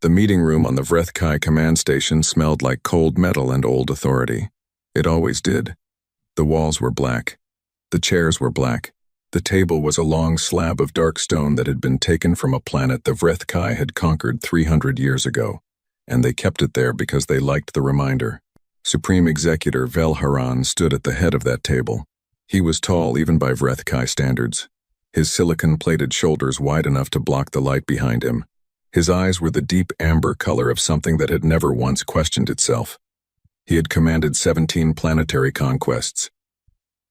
The meeting room on the Vrethkai command station smelled like cold metal and old authority. It always did. The walls were black. The chairs were black. The table was a long slab of dark stone that had been taken from a planet the Vrethkai had conquered 300 years ago, and they kept it there because they liked the reminder. Supreme Executor Velharan stood at the head of that table. He was tall even by Vrethkai standards. His silicon-plated shoulders wide enough to block the light behind him. His eyes were the deep amber color of something that had never once questioned itself. He had commanded 17 planetary conquests.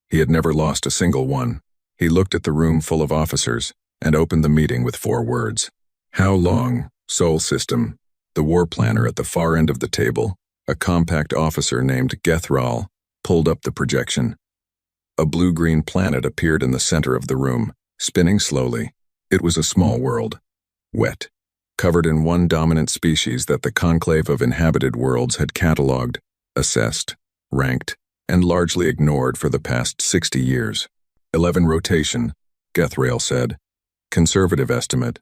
He had never lost a single one. He looked at the room full of officers and opened the meeting with 4 words. How long, Sol System? The war planner at the far end of the table, a compact officer named Gethral, pulled up the projection. A blue-green planet appeared in the center of the room, spinning slowly. It was a small world. Wet. Covered in one dominant species that the conclave of inhabited worlds had catalogued, assessed, ranked, and largely ignored for the past 60 years. 11 rotation, Gethrail said. Conservative estimate.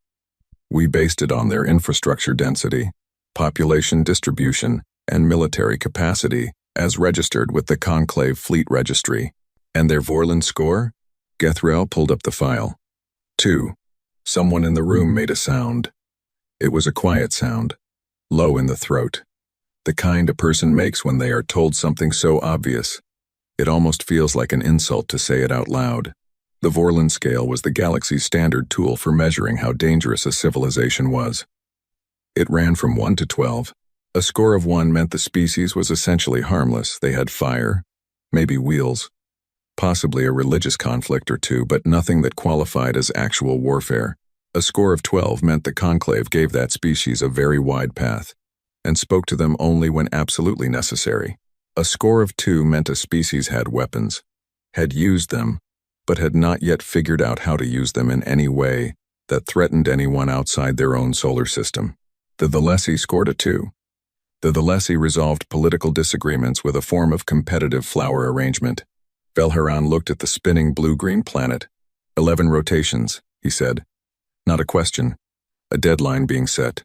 We based it on their infrastructure density, population distribution, and military capacity, as registered with the Conclave Fleet Registry. And their Vorlon score? Gethrail pulled up the file. 2. Someone in the room made a sound. It was a quiet sound, low in the throat. The kind a person makes when they are told something so obvious. It almost feels like an insult to say it out loud. The Vorlon scale was the galaxy's standard tool for measuring how dangerous a civilization was. It ran from 1 to 12. A score of 1 meant the species was essentially harmless. They had fire, maybe wheels, possibly a religious conflict or two, but nothing that qualified as actual warfare. A score of 12 meant the Conclave gave that species a very wide path, and spoke to them only when absolutely necessary. A score of 2 meant a species had weapons, had used them, but had not yet figured out how to use them in any way that threatened anyone outside their own solar system. The Valesi scored a 2. The Valesi resolved political disagreements with a form of competitive flower arrangement. Velharan looked at the spinning blue-green planet. 11 rotations, he said. Not a question. A deadline being set.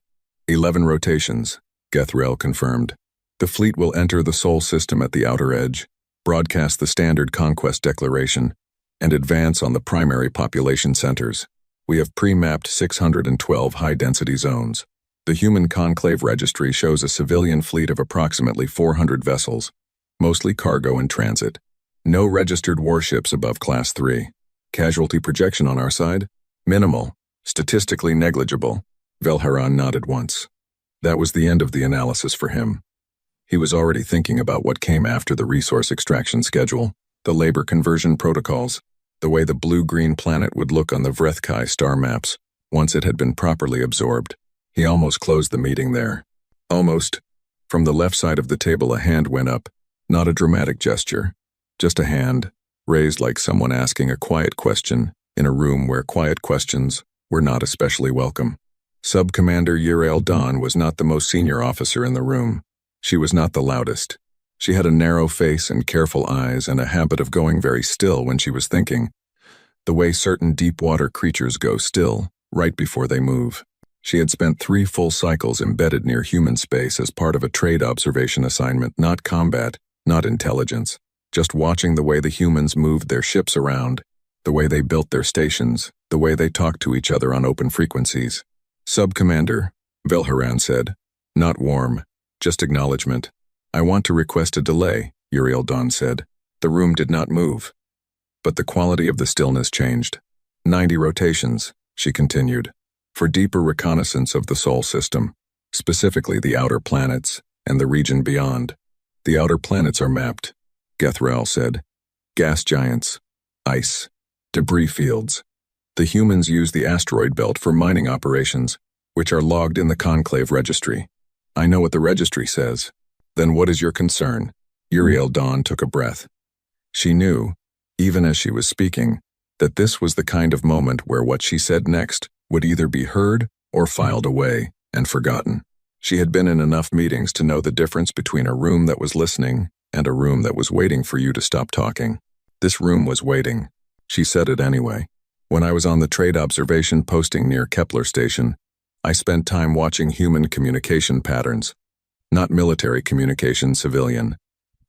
11 rotations, Gethrail confirmed. The fleet will enter the Sol system at the outer edge, broadcast the standard conquest declaration, and advance on the primary population centers. We have pre-mapped 612 high-density zones. The Human Conclave Registry shows a civilian fleet of approximately 400 vessels, mostly cargo and transit. No registered warships above Class 3. Casualty projection on our side? Minimal. Statistically negligible. Velharan nodded once. That was the end of the analysis for him. He was already thinking about what came after the resource extraction schedule, the labor conversion protocols, the way the blue-green planet would look on the Vrethkai star maps once it had been properly absorbed. He almost closed the meeting there. Almost. From the left side of the table a hand went up, not a dramatic gesture, just a hand, raised like someone asking a quiet question in a room where quiet questions were not especially welcome. Sub-Commander Uriel Dawn was not the most senior officer in the room. She was not the loudest. She had a narrow face and careful eyes and a habit of going very still when she was thinking, the way certain deep-water creatures go still, right before they move. She had spent 3 full cycles embedded near human space as part of a trade observation assignment, not combat, not intelligence, just watching the way the humans moved their ships around, the way they built their stations, the way they talked to each other on open frequencies. Sub-Commander, Velharan said. Not warm, just acknowledgement. I want to request a delay, Uriel Dawn said. The room did not move. But the quality of the stillness changed. 90 rotations, she continued, for deeper reconnaissance of the Sol system, specifically the outer planets and the region beyond. The outer planets are mapped, Gethrail said. Gas giants, ice, debris fields. The humans use the asteroid belt for mining operations, which are logged in the Conclave Registry. I know what the registry says. Then what is your concern? Uriel Dawn took a breath. She knew, even as she was speaking, that this was the kind of moment where what she said next would either be heard or filed away and forgotten. She had been in enough meetings to know the difference between a room that was listening and a room that was waiting for you to stop talking. This room was waiting. She said it anyway. When I was on the trade observation posting near Kepler Station, I spent time watching human communication patterns. Not military communication, civilian.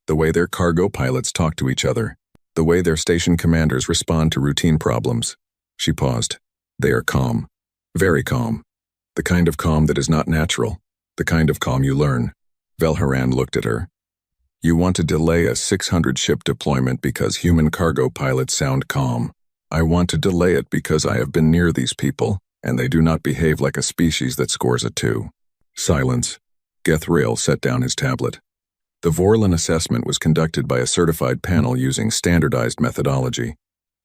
The way their cargo pilots talk to each other. The way their station commanders respond to routine problems. She paused. They are calm. Very calm. The kind of calm that is not natural. The kind of calm you learn. Velharan looked at her. You want to delay a 600-ship deployment because human cargo pilots sound calm. I want to delay it because I have been near these people, and they do not behave like a species that scores a 2. Silence. Gethrael set down his tablet. The Vorlon assessment was conducted by a certified panel using standardized methodology.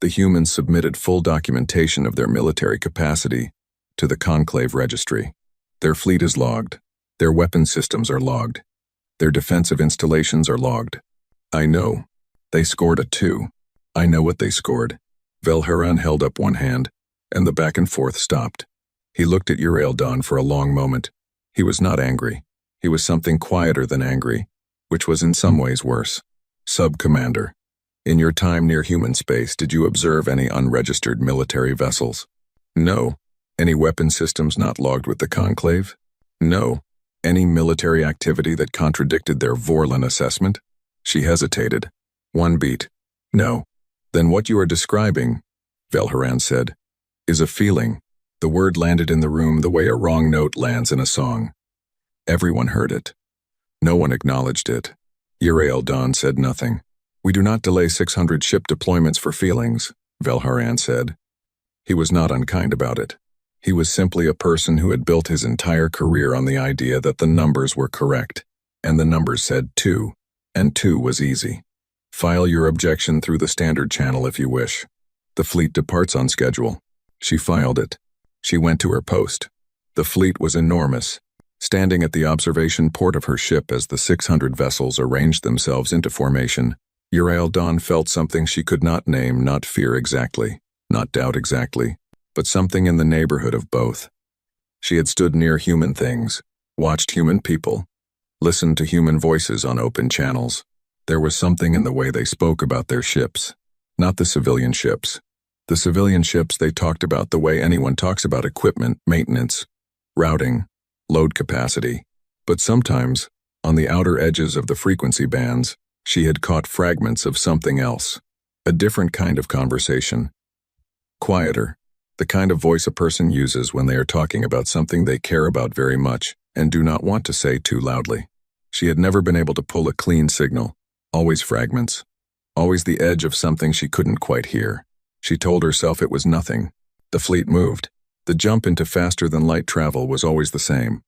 The humans submitted full documentation of their military capacity to the Conclave Registry. Their fleet is logged. Their weapon systems are logged. Their defensive installations are logged. I know. They scored a 2. I know what they scored. Velharan held up one hand, and the back and forth stopped. He looked at Uraeldon for a long moment. He was not angry. He was something quieter than angry, which was in some ways worse. Sub-Commander, in your time near human space, did you observe any unregistered military vessels? No. Any weapon systems not logged with the Conclave? No. Any military activity that contradicted their Vorlon assessment? She hesitated. One beat. No. Then what you are describing, Velharan said, is a feeling. The word landed in the room the way a wrong note lands in a song. Everyone heard it. No one acknowledged it. Uraeldon said nothing. We do not delay 600 ship deployments for feelings, Velharan said. He was not unkind about it. He was simply a person who had built his entire career on the idea that the numbers were correct, and the numbers said 2, and 2 was easy. File your objection through the standard channel if you wish. The fleet departs on schedule. She filed it. She went to her post. The fleet was enormous, standing at the observation port of her ship as the 600 vessels arranged themselves into formation. Uraeldon felt something she could not name, not fear exactly, not doubt exactly, but something in the neighborhood of both. She had stood near human things, watched human people, listened to human voices on open channels. There was something in the way they spoke about their ships, not the civilian ships. The civilian ships they talked about the way anyone talks about equipment, maintenance, routing, load capacity. But sometimes, on the outer edges of the frequency bands, she had caught fragments of something else, a different kind of conversation. Quieter. The kind of voice a person uses when they are talking about something they care about very much and do not want to say too loudly. She had never been able to pull a clean signal, always fragments, always the edge of something she couldn't quite hear. She told herself it was nothing. The fleet moved. The jump into faster-than-light travel was always the same.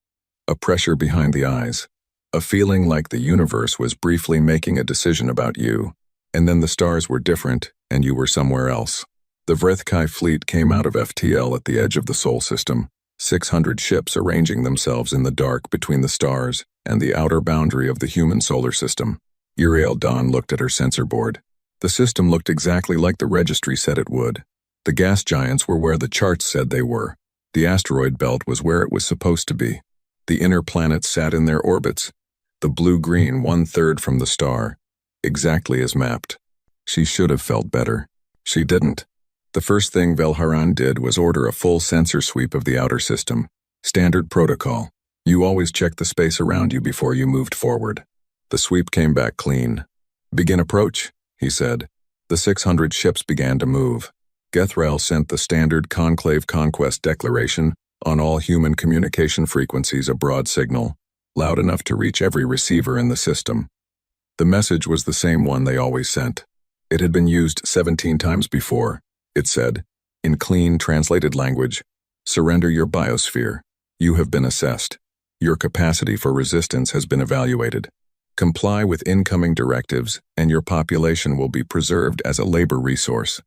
A pressure behind the eyes, a feeling like the universe was briefly making a decision about you, and then the stars were different and you were somewhere else. The Vrethkai fleet came out of FTL at the edge of the Sol system, 600 ships arranging themselves in the dark between the stars and the outer boundary of the human solar system. Uraeldon looked at her sensor board. The system looked exactly like the registry said it would. The gas giants were where the charts said they were. The asteroid belt was where it was supposed to be. The inner planets sat in their orbits. The blue-green 1/3 from the star, exactly as mapped. She should have felt better. She didn't. The first thing Velharan did was order a full sensor sweep of the outer system. Standard protocol. You always check the space around you before you moved forward. The sweep came back clean. Begin approach, he said. The 600 ships began to move. Gethrael sent the standard Conclave Conquest Declaration on all human communication frequencies, a broad signal, loud enough to reach every receiver in the system. The message was the same one they always sent. It had been used 17 times before. It said, in clean, translated language, surrender your biosphere. You have been assessed. Your capacity for resistance has been evaluated. Comply with incoming directives, and your population will be preserved as a labor resource.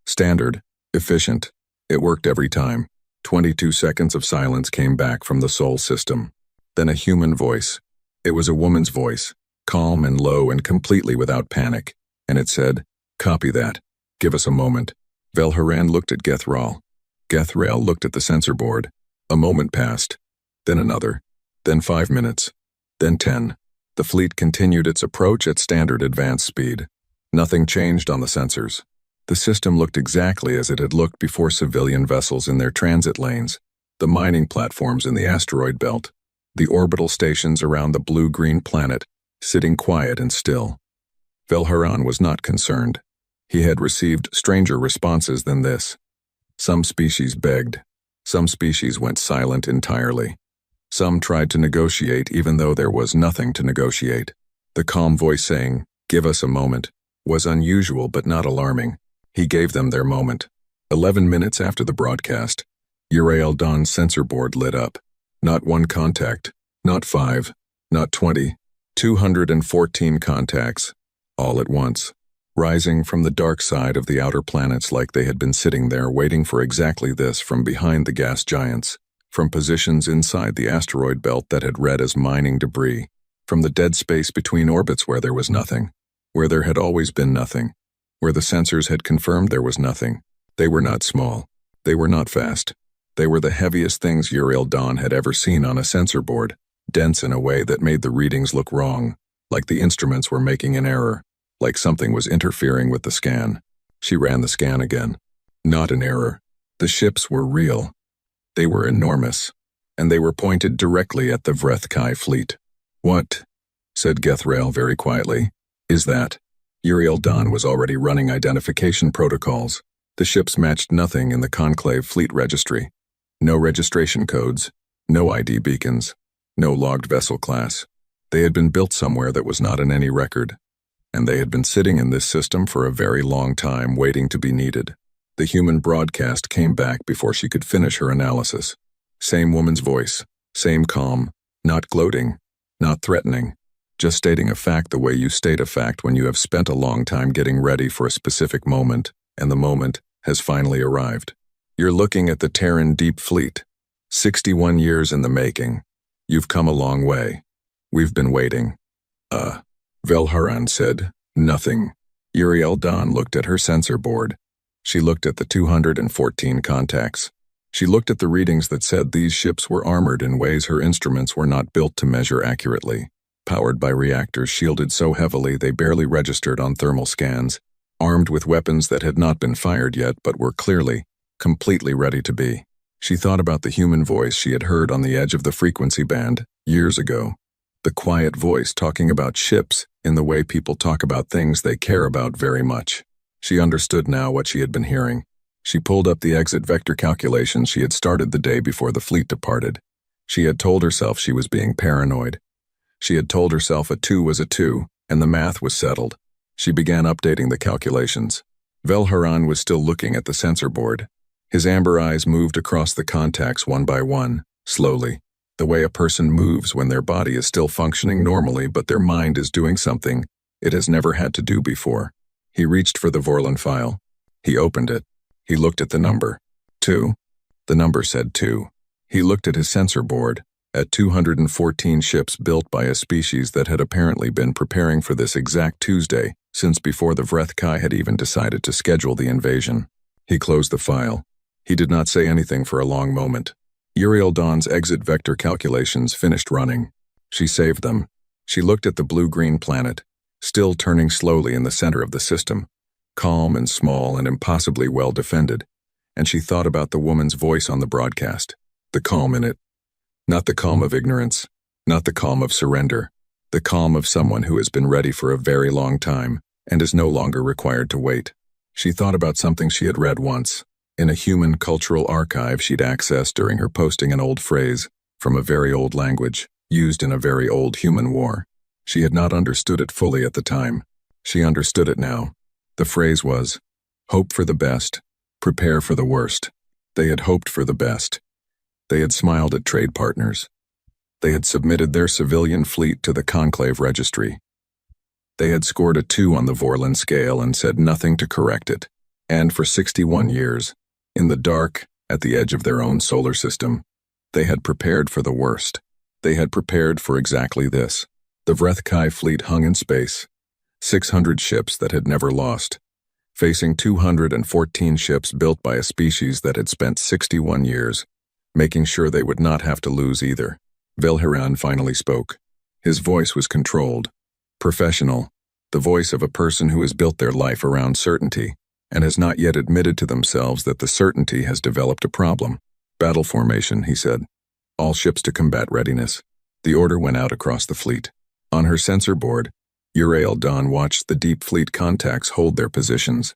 Standard, efficient. It worked every time. 22 seconds of silence came back from the Sol system. Then a human voice. It was a woman's voice, calm and low and completely without panic. And it said, copy that. Give us a moment. Velharan looked at Gethrael. Gethrael looked at the sensor board. A moment passed. Then another. Then 5 minutes. Then 10. The fleet continued its approach at standard advance speed. Nothing changed on the sensors. The system looked exactly as it had looked before civilian vessels in their transit lanes. the mining platforms in the asteroid belt, the orbital stations around the blue-green planet, sitting quiet and still. Velharan was not concerned. He had received stranger responses than this. Some species begged. Some species went silent entirely. Some tried to negotiate even though there was nothing to negotiate. The calm voice saying, "Give us a moment," was unusual but not alarming. He gave them their moment. 11 minutes after the broadcast, Uriel Dawn's sensor board lit up. Not one contact, not 5, not 20, 214 contacts, all at once, rising from the dark side of the outer planets like they had been sitting there waiting for exactly this from behind the gas giants, from positions inside the asteroid belt that had read as mining debris, from the dead space between orbits where there was nothing, where there had always been nothing, where the sensors had confirmed there was nothing. They were not small. They were not fast. They were the heaviest things Uriel Dawn had ever seen on a sensor board, dense in a way that made the readings look wrong, like the instruments were making an error, like something was interfering with the scan. She ran the scan again. Not an error. The ships were real. They were enormous, and they were pointed directly at the Vreth-Kai fleet. "What?" said Gethrael very quietly. "Is that?" Uriel Dawn was already running identification protocols. The ships matched nothing in the Conclave fleet registry. No registration codes, no ID beacons, no logged vessel class. They had been built somewhere that was not in any record, and they had been sitting in this system for a very long time waiting to be needed. The human broadcast came back before she could finish her analysis. Same woman's voice, same calm, not gloating, not threatening, just stating a fact the way you state a fact when you have spent a long time getting ready for a specific moment, and the moment has finally arrived. "You're looking at the Terran Deep Fleet. 61 years in the making. You've come a long way. We've been waiting." Velharan said, "Nothing." Uriel Dawn looked at her sensor board. She looked at the 214 contacts. She looked at the readings that said these ships were armored in ways her instruments were not built to measure accurately, powered by reactors shielded so heavily they barely registered on thermal scans, armed with weapons that had not been fired yet but were clearly, completely ready to be. She thought about the human voice she had heard on the edge of the frequency band, years ago. The quiet voice talking about ships in the way people talk about things they care about very much. She understood now what she had been hearing. She pulled up the exit vector calculations she had started the day before the fleet departed. She had told herself she was being paranoid. She had told herself a 2 was a 2, and the math was settled. She began updating the calculations. Velharan was still looking at the sensor board. His amber eyes moved across the contacts one by one, slowly, the way a person moves when their body is still functioning normally but their mind is doing something it has never had to do before. He reached for the Vorlon file. He opened it. He looked at the number. 2. The number said 2. He looked at his sensor board, at 214 ships built by a species that had apparently been preparing for this exact Tuesday since before the Vreth-Kai had even decided to schedule the invasion. He closed the file. He did not say anything for a long moment. Uriel Dawn's exit vector calculations finished running. She saved them. She looked at the blue-green planet, still turning slowly in the center of the system, calm and small and impossibly well defended, and she thought about the woman's voice on the broadcast, the calm in it. Not the calm of ignorance, not the calm of surrender, the calm of someone who has been ready for a very long time and is no longer required to wait. She thought about something she had read once, in a human cultural archive she'd accessed during her posting an old phrase from a very old language, used in a very old human war. She had not understood it fully at the time. She understood it now. The phrase was, "Hope for the best, prepare for the worst." They had hoped for the best. They had smiled at trade partners. They had submitted their civilian fleet to the Conclave registry. They had scored a 2 on the Vorlon scale and said nothing to correct it. And for 61 years, in the dark, at the edge of their own solar system, they had prepared for the worst. They had prepared for exactly this. The Vreth-Kai fleet hung in space, 600 ships that had never lost, facing 214 ships built by a species that had spent 61 years, making sure they would not have to lose either. Velharan finally spoke. His voice was controlled, professional, the voice of a person who has built their life around certainty and has not yet admitted to themselves that the certainty has developed a problem. Battle formation, he said. All ships to combat readiness. The order went out across the fleet. On her sensor board, Uriel Dawn watched the deep fleet contacts hold their positions.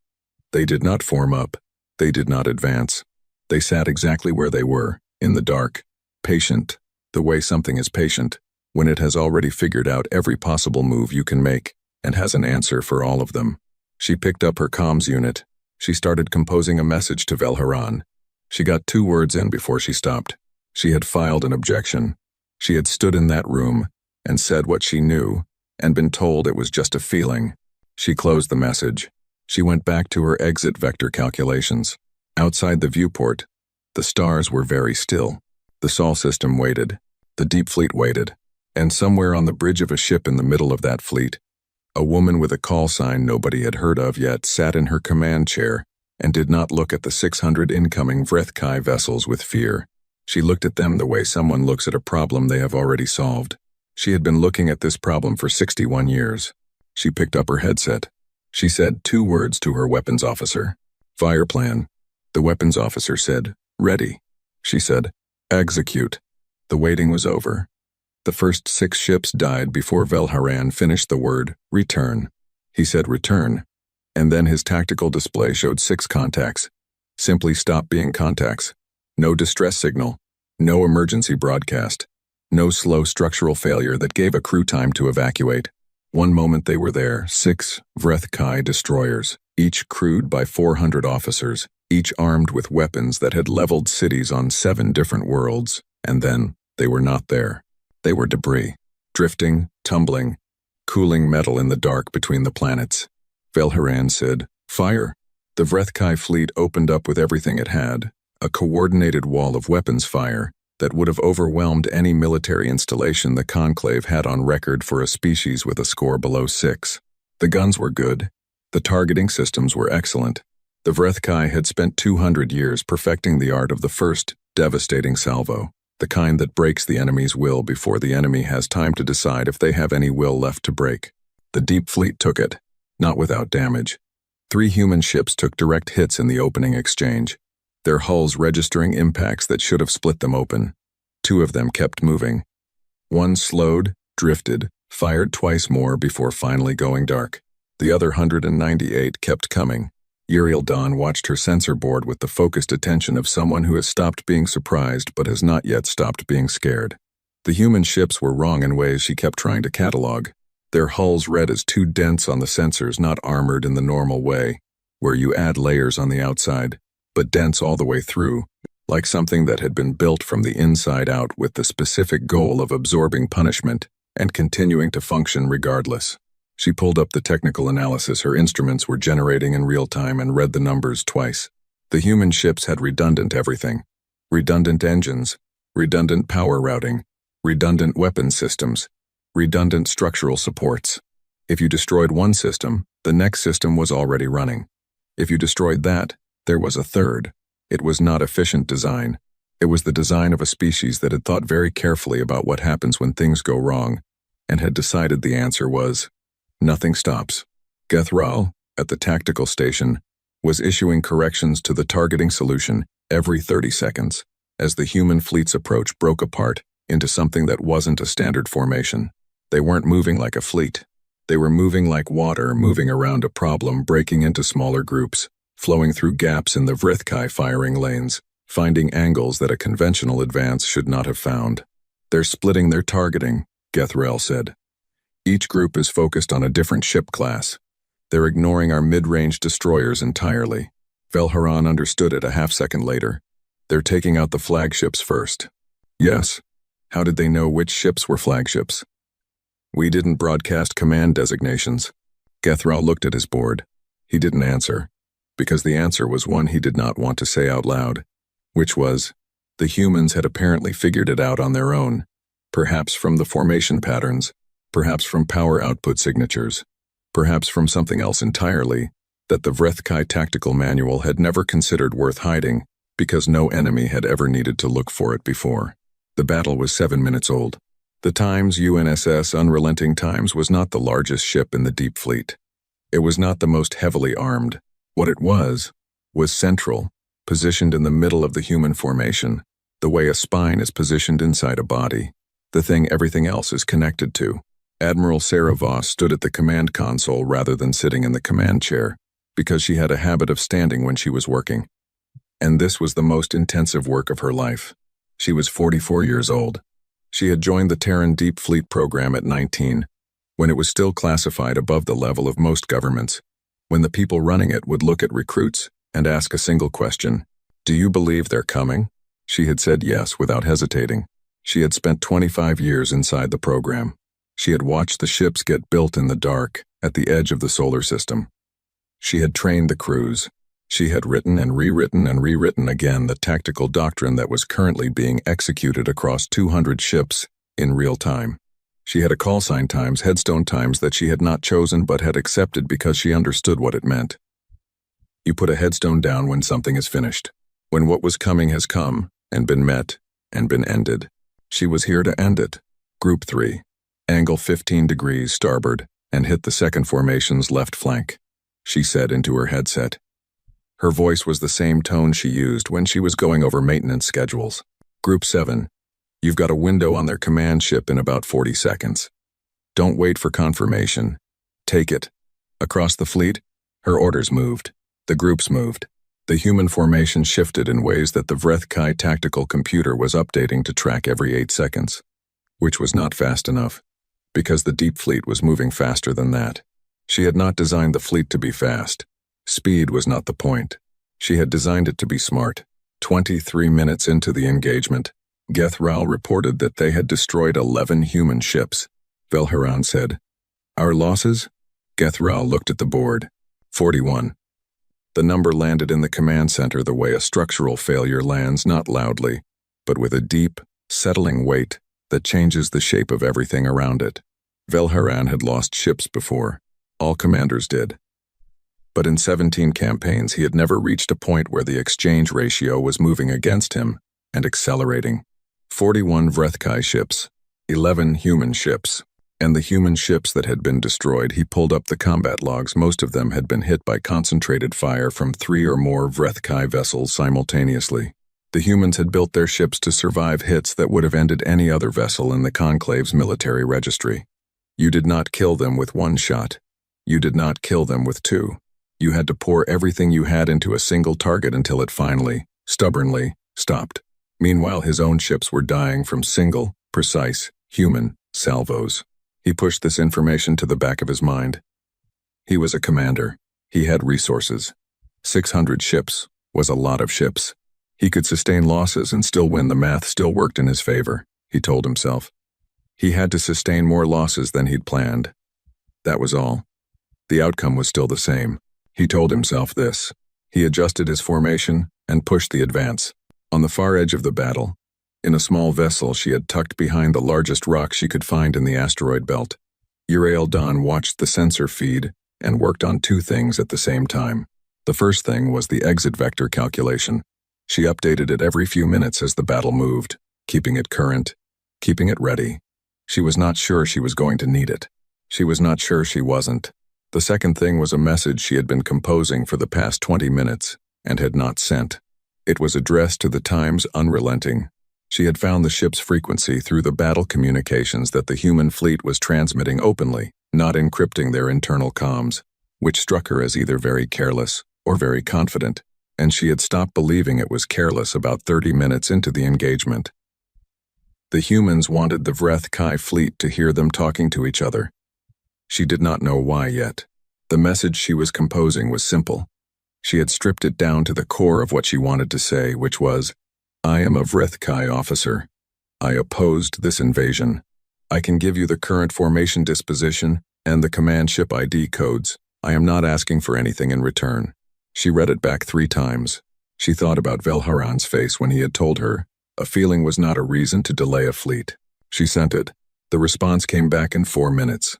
They did not form up. They did not advance. They sat exactly where they were, in the dark, patient, the way something is patient, when it has already figured out every possible move you can make, and has an answer for all of them. She picked up her comms unit. She started composing a message to Velharan. She got 2 words in before she stopped. She had filed an objection. She had stood in that room and said what she knew, and been told it was just a feeling. She closed the message. She went back to her exit vector calculations. Outside the viewport, the stars were very still. The Sol system waited. The deep fleet waited. And somewhere on the bridge of a ship in the middle of that fleet, a woman with a call sign nobody had heard of yet sat in her command chair and did not look at the 600 incoming Vrethkai vessels with fear. She looked at them the way someone looks at a problem they have already solved. She had been looking at this problem for 61 years. She picked up her headset. She said 2 words to her weapons officer. Fire plan. The weapons officer said, ready. She said, execute. The waiting was over. The first 6 ships died before Velharan finished the word, return. He said return, and then his tactical display showed 6 contacts. Simply stop being contacts. No distress signal. No emergency broadcast. No slow structural failure that gave a crew time to evacuate. One moment they were there, 6 Vrethkai destroyers, each crewed by 400 officers, each armed with weapons that had leveled cities on 7 different worlds, and then they were not there. They were debris, drifting, tumbling, cooling metal in the dark between the planets. Velharan said, fire. The Vrethkai fleet opened up with everything it had, a coordinated wall of weapons fire that would have overwhelmed any military installation the Conclave had on record for a species with a score below 6. The guns were good. The targeting systems were excellent. The Vrethkai had spent 200 years perfecting the art of the first, devastating salvo, the kind that breaks the enemy's will before the enemy has time to decide if they have any will left to break. The deep fleet took it, not without damage. 3 human ships took direct hits in the opening exchange, their hulls registering impacts that should have split them open. 2 of them kept moving. One slowed, drifted, fired twice more before finally going dark. The other 198 kept coming. Uriel Dawn watched her sensor board with the focused attention of someone who has stopped being surprised but has not yet stopped being scared. The human ships were wrong in ways she kept trying to catalog. Their hulls read as too dense on the sensors, not armored in the normal way, where you add layers on the outside, but dense all the way through, like something that had been built from the inside out with the specific goal of absorbing punishment and continuing to function regardless. She pulled up the technical analysis her instruments were generating in real time and read the numbers twice. The human ships had redundant everything. Redundant engines, redundant power routing, redundant weapon systems, redundant structural supports. If you destroyed one system, the next system was already running. If you destroyed that, there was a third. It was not efficient design. It was the design of a species that had thought very carefully about what happens when things go wrong, and had decided the answer was, nothing stops. Gethral, at the tactical station, was issuing corrections to the targeting solution every 30 seconds, as the human fleet's approach broke apart into something that wasn't a standard formation. They weren't moving like a fleet. They were moving like water moving around a problem, breaking into smaller groups, flowing through gaps in the Vrithkai firing lanes, finding angles that a conventional advance should not have found. They're splitting their targeting, Gethrel said. Each group is focused on a different ship class. They're ignoring our mid-range destroyers entirely. Velharan understood it a half-second later. They're taking out the flagships first. Yes. How did they know which ships were flagships? We didn't broadcast command designations. Gethrel looked at his board. He didn't answer, because the answer was one he did not want to say out loud, which was, the humans had apparently figured it out on their own, perhaps from the formation patterns, perhaps from power output signatures, perhaps from something else entirely, that the Vrethkai tactical manual had never considered worth hiding, because no enemy had ever needed to look for it before. The battle was 7 minutes old. The Times UNSS Unrelenting Times was not the largest ship in the Deep Fleet. It was not the most heavily armed. What it was central, positioned in the middle of the human formation, The way a spine is positioned inside a body, the thing everything else is connected to. Admiral Sarah Voss stood at the command console rather than sitting in the command chair, because she had a habit of standing when she was working. And this was the most intensive work of her life. She was 44 years old. She had joined the Terran Deep Fleet program at 19, when it was still classified above the level of most governments, when the people running it would look at recruits and ask a single question: "Do you believe they're coming?" She had said yes without hesitating. She had spent 25 years inside the program. She had watched the ships get built in the dark, at the edge of the solar system. She had trained the crews. She had written and rewritten again the tactical doctrine that was currently being executed across 200 ships in real time. She had a call sign times, headstone times that she had not chosen but had accepted because she understood what it meant. You put a headstone down when something is finished, when what was coming has come and been met and been ended. She was here to end it. Group 3. Angle 15 degrees starboard and hit the second formation's left flank, she said into her headset. Her voice was the same tone she used when she was going over maintenance schedules. Group 7. You've got a window on their command ship in about 40 seconds. Don't wait for confirmation. Take it. Across the fleet, her orders moved. The groups moved. The human formation shifted in ways that the Vreth Kai tactical computer was updating to track every 8 seconds, which was not fast enough, because the Deep Fleet was moving faster than that. She had not designed the fleet to be fast. Speed was not the point. She had designed it to be smart. 23 minutes into the engagement, Geth Ral reported that they had destroyed 11 human ships. Velharan said, "Our losses?" Geth Ral looked at the board. 41. The number landed in the command center the way a structural failure lands, not loudly, but with a deep, settling weight that changes the shape of everything around it. Velharan had lost ships before. All commanders did. But in 17 campaigns he had never reached a point where the exchange ratio was moving against him and accelerating. 41 Vreth Kai ships, 11 human ships, and the human ships that had been destroyed. He pulled up the combat logs. Most of them had been hit by concentrated fire from 3 or more Vreth Kai vessels simultaneously. The humans had built their ships to survive hits that would have ended any other vessel in the Conclave's military registry. You did not kill them with 1 shot. You did not kill them with 2. You had to pour everything you had into a single target until it finally, stubbornly, stopped. Meanwhile, his own ships were dying from single, precise, human salvos. He pushed this information to the back of his mind. He was a commander. He had resources. 600 ships was a lot of ships. He could sustain losses and still win. The math still worked in his favor, he told himself. He had to sustain more losses than he'd planned. That was all. The outcome was still the same. He told himself this. He adjusted his formation and pushed the advance. On the far edge of the battle, in a small vessel she had tucked behind the largest rock she could find in the asteroid belt, Uriel Dawn watched the sensor feed and worked on 2 things at the same time. The first thing was the exit vector calculation. She updated it every few minutes as the battle moved, keeping it current, keeping it ready. She was not sure she was going to need it. She was not sure she wasn't. The second thing was a message she had been composing for the past 20 minutes and had not sent. It was addressed to the Times Unrelenting. She had found the ship's frequency through the battle communications that the human fleet was transmitting openly, not encrypting their internal comms, which struck her as either very careless or very confident, and she had stopped believing it was careless about 30 minutes into the engagement. The humans wanted the Vreth Kai fleet to hear them talking to each other. She did not know why yet. The message she was composing was simple. She had stripped it down to the core of what she wanted to say, which was, "I am a Vreth Kai officer. I opposed this invasion. I can give you the current formation disposition and the command ship ID codes. I am not asking for anything in return." She read it back 3 times. She thought about Velharan's face when he had told her, a feeling was not a reason to delay a fleet. She sent it. The response came back in 4 minutes.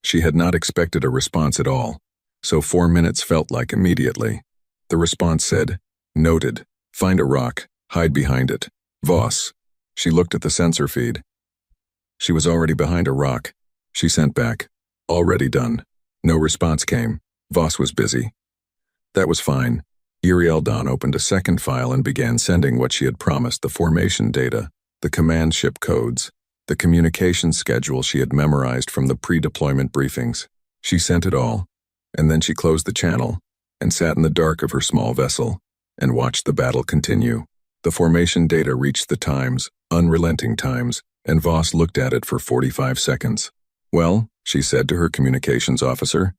She had not expected a response at all, so 4 minutes felt like immediately. The response said, "Noted. Find a rock. Hide behind it. Voss." She looked at the sensor feed. She was already behind a rock. She sent back, "Already done." No response came. Voss was busy. That was fine. Eldon opened a second file and began sending what she had promised: the formation data, the command ship codes, the communication schedule she had memorized from the pre-deployment briefings. She sent it all, and then she closed the channel and sat in the dark of her small vessel and watched the battle continue. The formation data reached the times, unrelenting times, and Voss looked at it for 45 seconds. "Well," she said to her communications officer,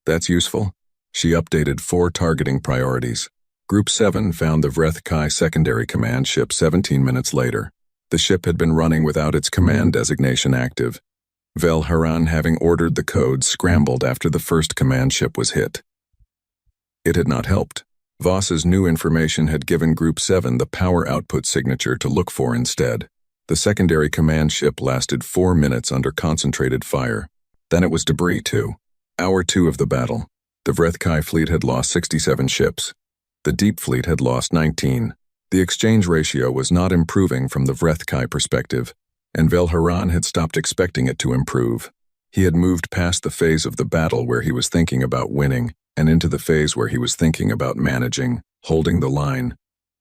"that's useful." She updated 4 targeting priorities. Group 7 found the Vreth Kai secondary command ship 17 minutes later. The ship had been running without its command designation active. Vel Haran, having ordered the codes, scrambled after the first command ship was hit. It had not helped. Voss's new information had given Group 7 the power output signature to look for instead. The secondary command ship lasted 4 minutes under concentrated fire. Then it was debris too. Hour 2 of the battle. The Vreth Kai fleet had lost 67 ships. The Deep Fleet had lost 19. The exchange ratio was not improving from the Vreth Kai perspective, and Vel Haran had stopped expecting it to improve. He had moved past the phase of the battle where he was thinking about winning, and into the phase where he was thinking about managing, holding the line,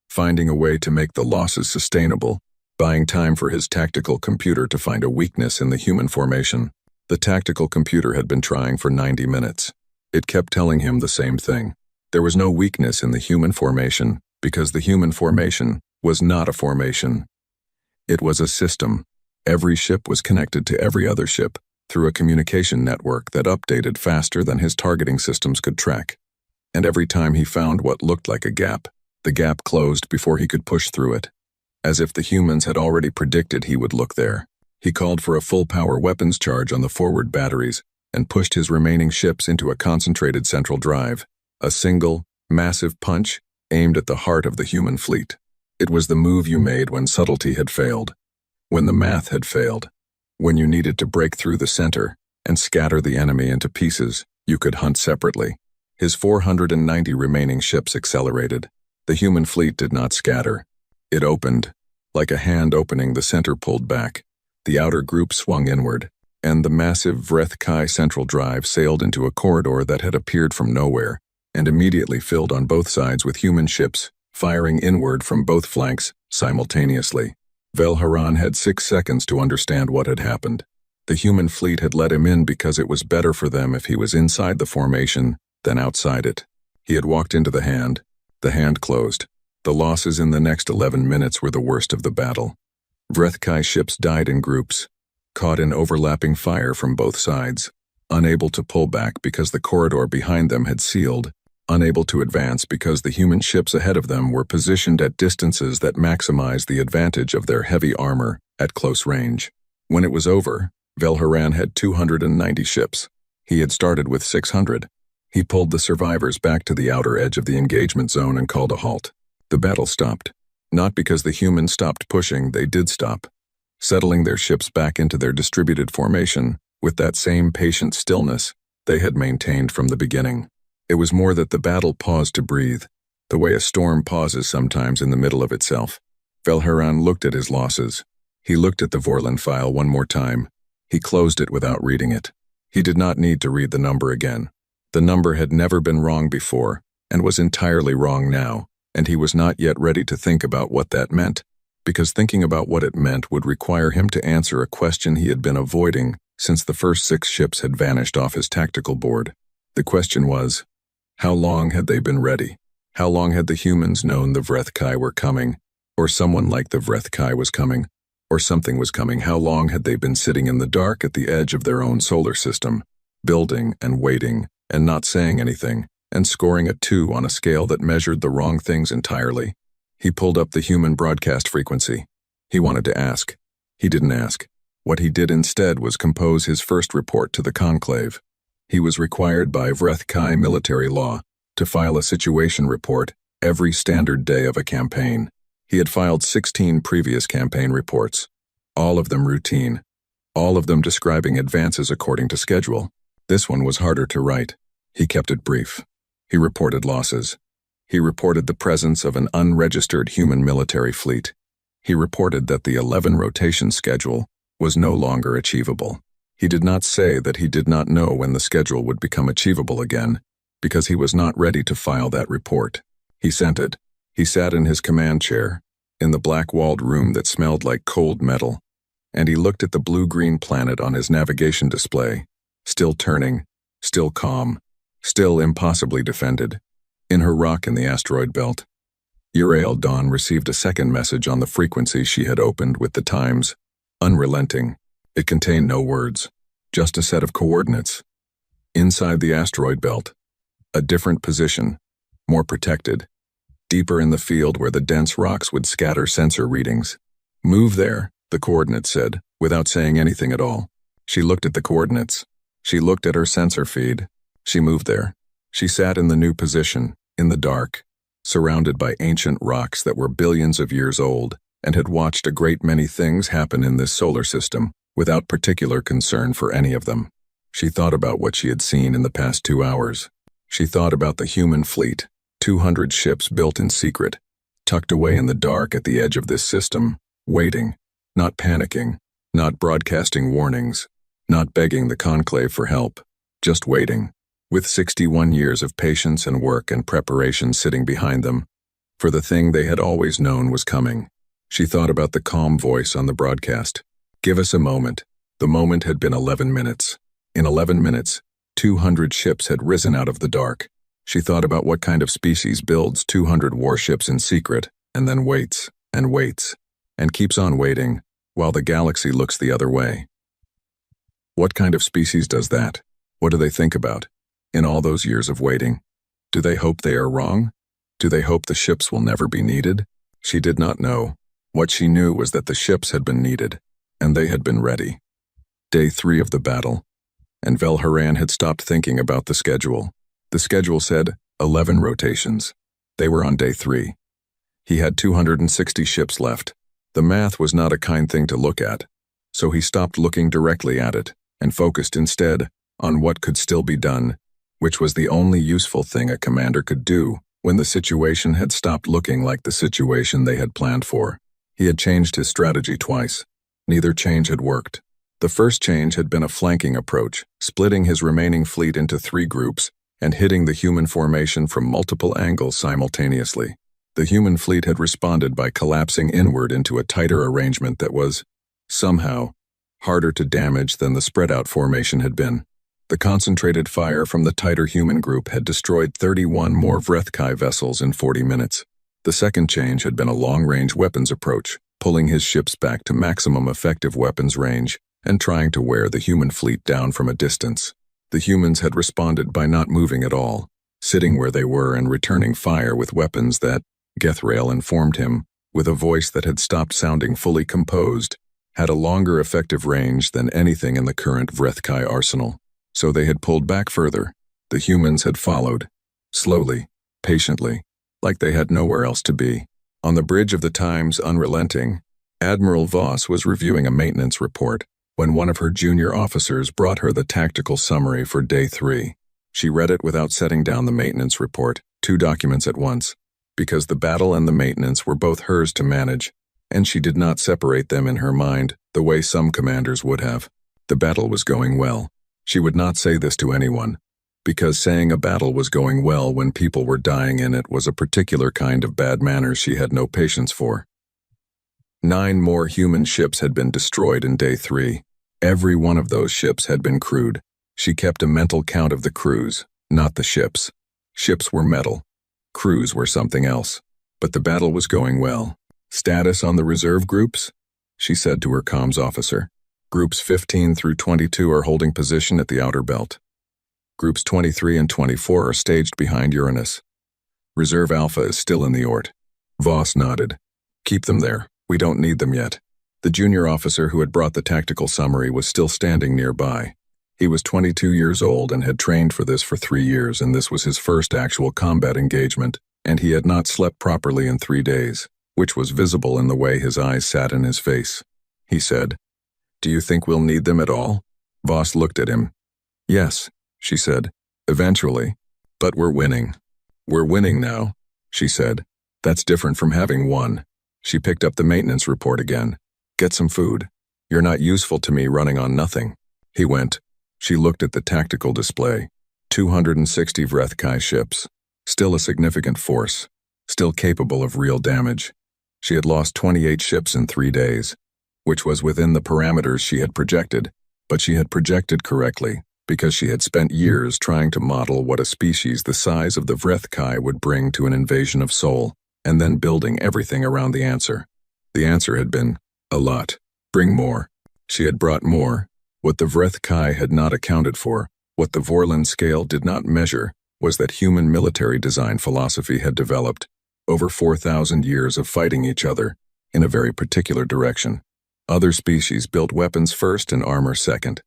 finding a way to make the losses sustainable, buying time for his tactical computer to find a weakness in the human formation. The tactical computer had been trying for 90 minutes. It kept telling him the same thing. There was no weakness in the human formation, because the human formation was not a formation. It was a system. Every ship was connected to every other ship through a communication network that updated faster than his targeting systems could track. And every time he found what looked like a gap, the gap closed before he could push through it. As if the humans had already predicted he would look there. He called for a full-power weapons charge on the forward batteries and pushed his remaining ships into a concentrated central drive. A single, massive punch aimed at the heart of the human fleet. It was the move you made when subtlety had failed, when the math had failed, when you needed to break through the center and scatter the enemy into pieces you could hunt separately. His 490 remaining ships accelerated. The human fleet did not scatter. It opened. Like a hand opening, the center pulled back. The outer group swung inward, and the massive Vreth Kai central drive sailed into a corridor that had appeared from nowhere, and immediately filled on both sides with human ships, firing inward from both flanks simultaneously. Vel Haran had 6 seconds to understand what had happened. The human fleet had let him in because it was better for them if he was inside the formation than outside it. He had walked into the hand. The hand closed. The losses in the next 11 minutes were the worst of the battle. Vreth Kai ships died in groups, caught in overlapping fire from both sides, unable to pull back because the corridor behind them had sealed, unable to advance because the human ships ahead of them were positioned at distances that maximized the advantage of their heavy armor at close range. When it was over, Vel Haran had 290 ships. He had started with 600. He pulled the survivors back to the outer edge of the engagement zone and called a halt. The battle stopped. Not because the humans stopped pushing, they did stop, settling their ships back into their distributed formation with that same patient stillness they had maintained from the beginning. It was more that the battle paused to breathe, the way a storm pauses sometimes in the middle of itself. Vel Haran looked at his losses. He looked at the Vorlon file one more time. He closed it without reading it. He did not need to read the number again. The number had never been wrong before, and was entirely wrong now, and he was not yet ready to think about what that meant, because thinking about what it meant would require him to answer a question he had been avoiding since the first 6 ships had vanished off his tactical board. The question was, how long had they been ready? How long had the humans known the Vreth Kai were coming, or someone like the Vreth Kai was coming, or something was coming? How long had they been sitting in the dark at the edge of their own solar system, building and waiting and not saying anything, and scoring a 2 on a scale that measured the wrong things entirely? He pulled up the human broadcast frequency. He wanted to ask. He didn't ask. What he did instead was compose his first report to the conclave. He was required by Vreth Kai military law to file a situation report every standard day of a campaign. He had filed 16 previous campaign reports, all of them routine, all of them describing advances according to schedule. This one was harder to write. He kept it brief. He reported losses. He reported the presence of an unregistered human military fleet. He reported that the 11 rotation schedule was no longer achievable. He did not say that he did not know when the schedule would become achievable again, because he was not ready to file that report. He sent it. He sat in his command chair, in the black-walled room that smelled like cold metal, and he looked at the blue-green planet on his navigation display, still turning, still calm, still impossibly defended, in her rock in the asteroid belt. Uriel Dawn received a second message on the frequency she had opened with the Times, unrelenting. It contained no words, just a set of coordinates. Inside the asteroid belt, a different position, more protected, deeper in the field where the dense rocks would scatter sensor readings. Move there, the coordinates said, without saying anything at all. She looked at the coordinates. She looked at her sensor feed. She moved there. She sat in the new position, in the dark, surrounded by ancient rocks that were billions of years old and had watched a great many things happen in this solar system without particular concern for any of them. She thought about what she had seen in the past 2 hours. She thought about the human fleet, 200 ships built in secret, tucked away in the dark at the edge of this system, waiting, not panicking, not broadcasting warnings, not begging the conclave for help, just waiting, with 61 years of patience and work and preparation sitting behind them, for the thing they had always known was coming. She thought about the calm voice on the broadcast. Give us a moment. The moment had been 11 minutes. In 11 minutes, 200 ships had risen out of the dark. She thought about what kind of species builds 200 warships in secret and then waits and waits and keeps on waiting while the galaxy looks the other way. What kind of species does that? What do they think about? In all those years of waiting, do they hope they are wrong? Do they hope the ships will never be needed? She did not know. What she knew was that the ships had been needed, and they had been ready. Day 3 of the battle, and Velharan had stopped thinking about the schedule. The schedule said 11 rotations. They were on day 3. He had 260 ships left. The math was not a kind thing to look at, so he stopped looking directly at it and focused instead on what could still be done, which was the only useful thing a commander could do when the situation had stopped looking like the situation they had planned for. He had changed his strategy twice. Neither change had worked. The first change had been a flanking approach, splitting his remaining fleet into 3 groups and hitting the human formation from multiple angles simultaneously. The human fleet had responded by collapsing inward into a tighter arrangement that was, somehow, harder to damage than the spread-out formation had been. The concentrated fire from the tighter human group had destroyed 31 more Vrethkai vessels in 40 minutes. The second change had been a long-range weapons approach, pulling his ships back to maximum effective weapons range and trying to wear the human fleet down from a distance. The humans had responded by not moving at all, sitting where they were and returning fire with weapons that, Gethrael informed him, with a voice that had stopped sounding fully composed, had a longer effective range than anything in the current Vrethkai arsenal. So they had pulled back further. The humans had followed, slowly, patiently, like they had nowhere else to be. On the bridge of the Times, unrelenting, Admiral Voss was reviewing a maintenance report when one of her junior officers brought her the tactical summary for Day 3. She read it without setting down the maintenance report, 2 documents at once, because the battle and the maintenance were both hers to manage, and she did not separate them in her mind the way some commanders would have. The battle was going well. She would not say this to anyone, because saying a battle was going well when people were dying in it was a particular kind of bad manners she had no patience for. 9 more human ships had been destroyed in Day 3. Every one of those ships had been crewed. She kept a mental count of the crews, not the ships. Ships were metal. Crews were something else. But the battle was going well. Status on the reserve groups? She said to her comms officer. Groups 15 through 22 are holding position at the outer belt. Groups 23 and 24 are staged behind Uranus. Reserve Alpha is still in the Oort. Voss nodded. Keep them there. We don't need them yet. The junior officer who had brought the tactical summary was still standing nearby. He was 22 years old and had trained for this for 3 years, and this was his first actual combat engagement, and he had not slept properly in 3 days, which was visible in the way his eyes sat in his face. He said, "Do you think we'll need them at all?" Voss looked at him. "Yes," she said, "eventually. But we're winning." "We're winning now," she said. "That's different from having won." She picked up the maintenance report again. "Get some food. You're not useful to me running on nothing." He went. She looked at the tactical display. 260 Vrethkai ships. Still a significant force. still capable of real damage. She had lost 28 ships in 3 days, which was within the parameters she had projected, but she had projected correctly because she had spent years trying to model what a species the size of the Vrethkai would bring to an invasion of Sol, and then building everything around the answer. The answer had been, a lot. Bring more. She had brought more. What the Vrethkai had not accounted for, what the Vorlon scale did not measure, was that human military design philosophy had developed, over 4,000 years of fighting each other, in a very particular direction. Other species built weapons first and armor second.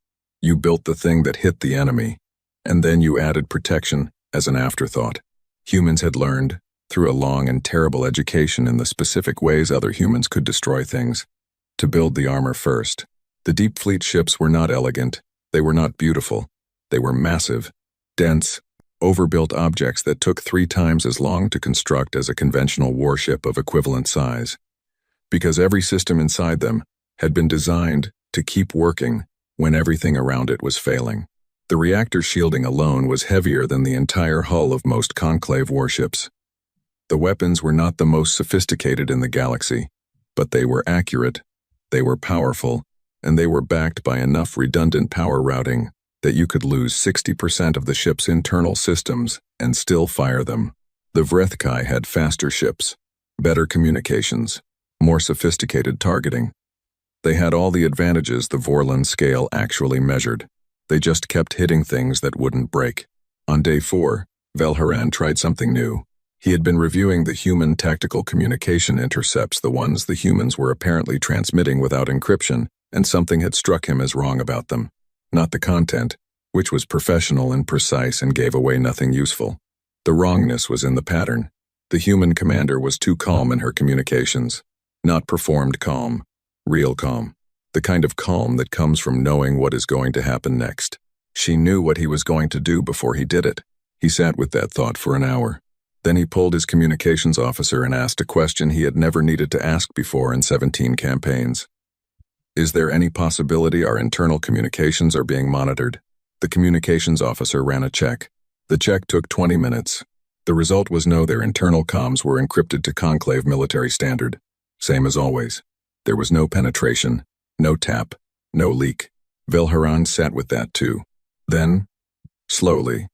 You built the thing that hit the enemy, and then you added protection as an afterthought. Humans had learned, through a long and terrible education in the specific ways other humans could destroy things, to build the armor first. The deep fleet ships were not elegant, they were not beautiful, they were massive, dense, overbuilt objects that took 3 times as long to construct as a conventional warship of equivalent size. Because every system inside them had been designed to keep working when everything around it was failing. The reactor shielding alone was heavier than the entire hull of most Conclave warships. The weapons were not the most sophisticated in the galaxy, but they were accurate, they were powerful, and they were backed by enough redundant power routing that you could lose 60% of the ship's internal systems and still fire them. The Vrethkai had faster ships, better communications, more sophisticated targeting. They had all the advantages the Vorlon scale actually measured. They just kept hitting things that wouldn't break. On day 4, Velharan tried something new. He had been reviewing the human tactical communication intercepts, the ones the humans were apparently transmitting without encryption, and something had struck him as wrong about them. Not the content, which was professional and precise and gave away nothing useful. The wrongness was in the pattern. The human commander was too calm in her communications. Not performed calm. Real calm. The kind of calm that comes from knowing what is going to happen next. She knew what he was going to do before he did it. He sat with that thought for an hour. Then he pulled his communications officer and asked a question he had never needed to ask before in 17 campaigns. Is there any possibility our internal communications are being monitored? The communications officer ran a check. The check took 20 minutes. The result was no, their internal comms were encrypted to Conclave military standard. Same as always. There was no penetration, no tap, no leak. Velharan sat with that too. Then, slowly,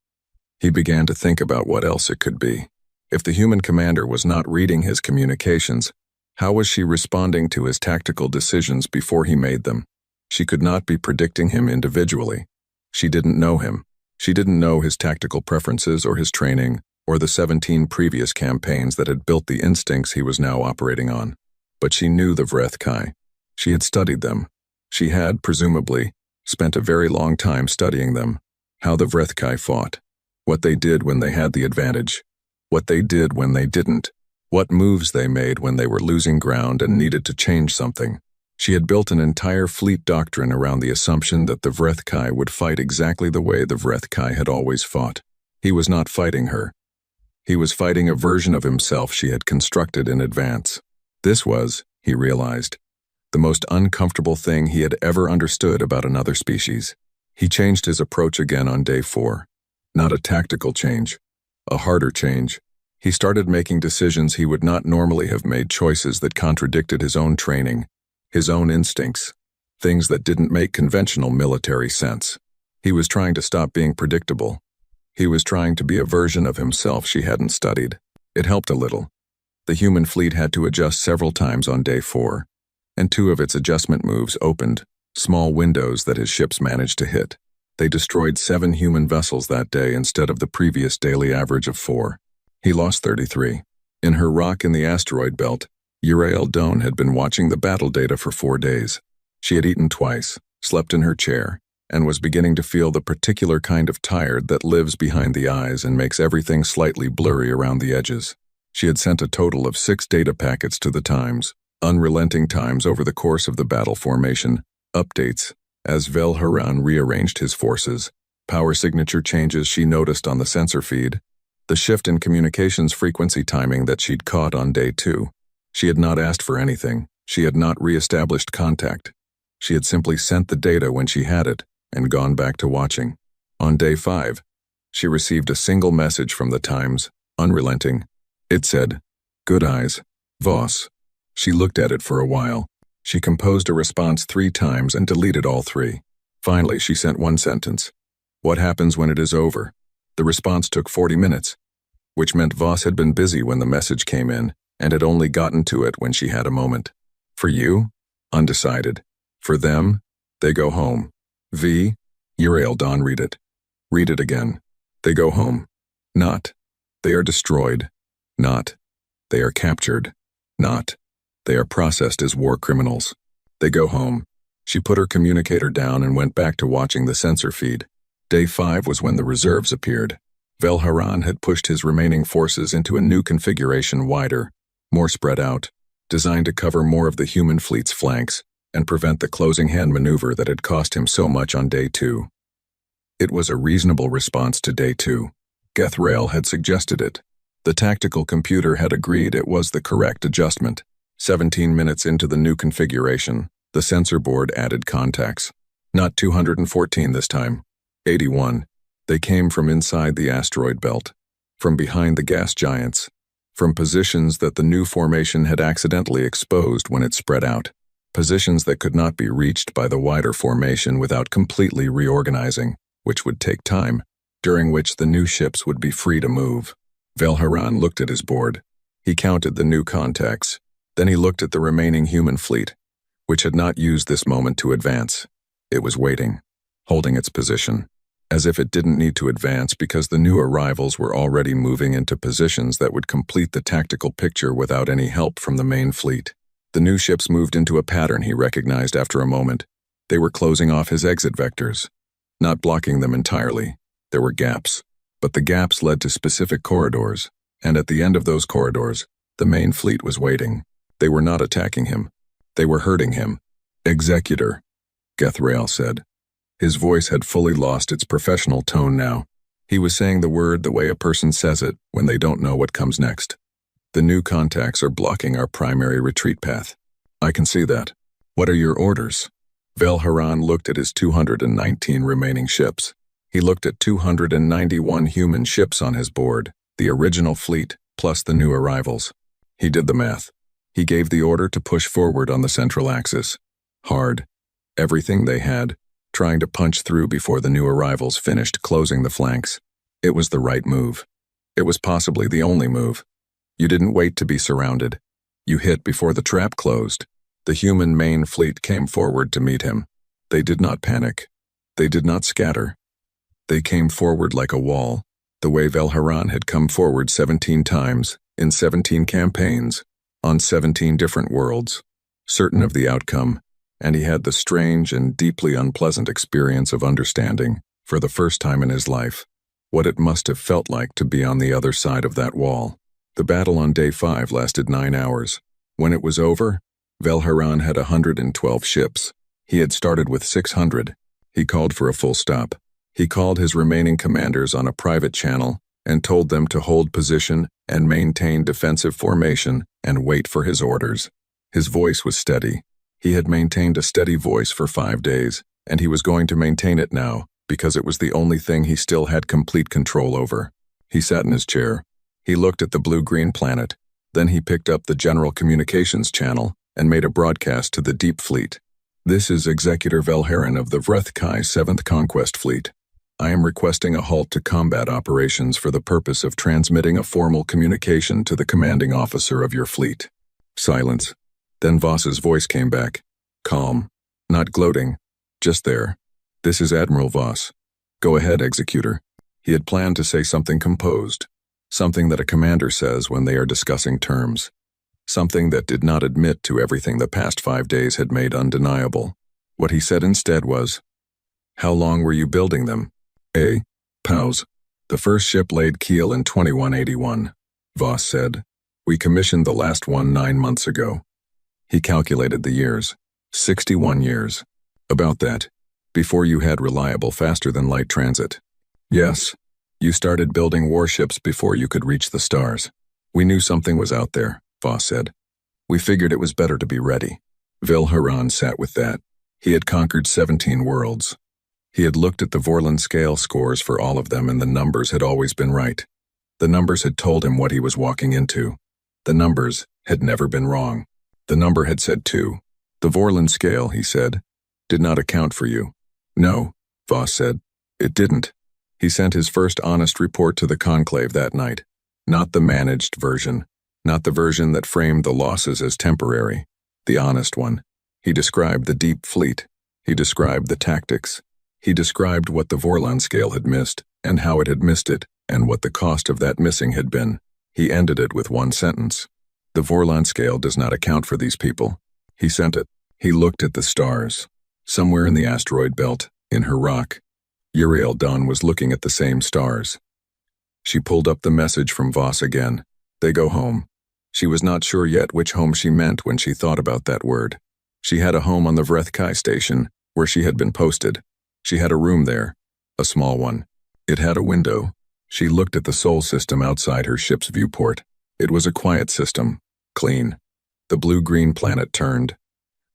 he began to think about what else it could be. If the human commander was not reading his communications, how was she responding to his tactical decisions before he made them? She could not be predicting him individually. She didn't know him. She didn't know his tactical preferences or his training, or the 17 previous campaigns that had built the instincts he was now operating on. But she knew the Vrethkai. She had studied them. She had, presumably, spent a very long time studying them. How the Vrethkai fought. What they did when they had the advantage. What they did when they didn't. What moves they made when they were losing ground and needed to change something. She had built an entire fleet doctrine around the assumption that the Vrethkai would fight exactly the way the Vrethkai had always fought. He was not fighting her. He was fighting a version of himself she had constructed in advance. This was, he realized, the most uncomfortable thing he had ever understood about another species. He changed his approach again on day 4. Not a tactical change, a harder change. He started making decisions he would not normally have made, choices that contradicted his own training, his own instincts, things that didn't make conventional military sense. He was trying to stop being predictable. He was trying to be a version of himself she hadn't studied. It helped a little. The human fleet had to adjust several times on day 4, and 2 of its adjustment moves opened small windows that his ships managed to hit. They destroyed 7 human vessels that day instead of the previous daily average of 4. He lost 33. In her rock in the asteroid belt, Uriel Doan had been watching the battle data for 4 days. She had eaten twice, slept in her chair, and was beginning to feel the particular kind of tired that lives behind the eyes and makes everything slightly blurry around the edges. She had sent a total of 6 data packets to the Times, unrelenting times over the course of the battle formation, updates, as Velharan rearranged his forces, power signature changes she noticed on the sensor feed, the shift in communications frequency timing that she'd caught on day 2. She had not asked for anything. She had not re-established contact. She had simply sent the data when she had it and gone back to watching. On day 5, she received a single message from the Times, unrelenting. It said, Good eyes. Voss. She looked at it for a while. She composed a response 3 times and deleted all 3. Finally, she sent one sentence. What happens when it is over? The response took 40 minutes, which meant Voss had been busy when the message came in and had only gotten to it when she had a moment. For you? Undecided. For them? They go home. V. Uriel Don, read it. Read it again. They go home. Not. They are destroyed. Not. They are captured. Not. They are processed as war criminals. They go home. She put her communicator down and went back to watching the sensor feed. Day 5 was when the reserves appeared. Velharan had pushed his remaining forces into a new configuration, wider, more spread out, designed to cover more of the human fleet's flanks and prevent the closing hand maneuver that had cost him so much on Day 2. It was a reasonable response to Day 2. Gethrael had suggested it. The tactical computer had agreed it was the correct adjustment. 17 minutes into the new configuration, the sensor board added contacts. Not 214 this time. 81. They came from inside the asteroid belt, from behind the gas giants, from positions that the new formation had accidentally exposed when it spread out, positions that could not be reached by the wider formation without completely reorganizing, which would take time, during which the new ships would be free to move. Velharan looked at his board. He counted the new contacts. Then he looked at the remaining human fleet, which had not used this moment to advance. It was waiting, holding its position, as if it didn't need to advance because the new arrivals were already moving into positions that would complete the tactical picture without any help from the main fleet. The new ships moved into a pattern he recognized after a moment. They were closing off his exit vectors, not blocking them entirely. There were gaps, but the gaps led to specific corridors, and at the end of those corridors, the main fleet was waiting. They were not attacking him. They were hurting him. Executor, Gethrael said. His voice had fully lost its professional tone now. He was saying the word the way a person says it when they don't know what comes next. The new contacts are blocking our primary retreat path. I can see that. What are your orders? Velharan looked at his 219 remaining ships. He looked at 291 human ships on his board, the original fleet, plus the new arrivals. He did the math. He gave the order to push forward on the central axis. Hard. Everything they had, trying to punch through before the new arrivals finished closing the flanks. It was the right move. It was possibly the only move. You didn't wait to be surrounded. You hit before the trap closed. The human main fleet came forward to meet him. They did not panic. They did not scatter. They came forward like a wall, the way Velharan had come forward 17 times, in 17 campaigns, on 17 different worlds, certain of the outcome, and he had the strange and deeply unpleasant experience of understanding, for the first time in his life, what it must have felt like to be on the other side of that wall. The battle on Day 5 lasted 9 hours. When it was over, Velharan had 112 ships. He had started with 600. He called for a full stop. He called his remaining commanders on a private channel and told them to hold position and maintain defensive formation and wait for his orders. His voice was steady. He had maintained a steady voice for 5 days, and he was going to maintain it now because it was the only thing he still had complete control over. He sat in his chair. He looked at the blue-green planet. Then he picked up the general communications channel and made a broadcast to the Deep Fleet. This is Executor Velharan of the Vrethkai 7th Conquest Fleet. I am requesting a halt to combat operations for the purpose of transmitting a formal communication to the commanding officer of your fleet. Silence. Then Voss's voice came back. Calm. Not gloating. Just there. This is Admiral Voss. Go ahead, Executor. He had planned to say something composed. Something that a commander says when they are discussing terms. Something that did not admit to everything the past 5 days had made undeniable. What he said instead was, "How long were you building them?" Pause. The first ship laid keel in 2181. Voss said, "We commissioned the last one 9 months ago." He calculated the years. 61 years. About that. Before you had reliable faster-than-light transit. Yes. You started building warships before you could reach the stars. We knew something was out there, Voss said. We figured it was better to be ready. Velharan sat with that. He had conquered 17 worlds. He had looked at the Vorlon scale scores for all of them, and the numbers had always been right. The numbers had told him what he was walking into. The numbers had never been wrong. The number had said 2. The Vorlon scale, he said, did not account for you. No, Voss said. It didn't. He sent his first honest report to the conclave that night. Not the managed version. Not the version that framed the losses as temporary. The honest one. He described the deep fleet. He described the tactics. He described what the Vorlon scale had missed, and how it had missed it, and what the cost of that missing had been. He ended it with one sentence. The Vorlon scale does not account for these people. He sent it. He looked at the stars. Somewhere in the asteroid belt, in her rock, Uriel Dawn was looking at the same stars. She pulled up the message from Voss again. They go home. She was not sure yet which home she meant when she thought about that word. She had a home on the Vrethkai station, where she had been posted. She had a room there, a small one. It had a window. She looked at the Sol system outside her ship's viewport. It was a quiet system, clean. The blue-green planet turned.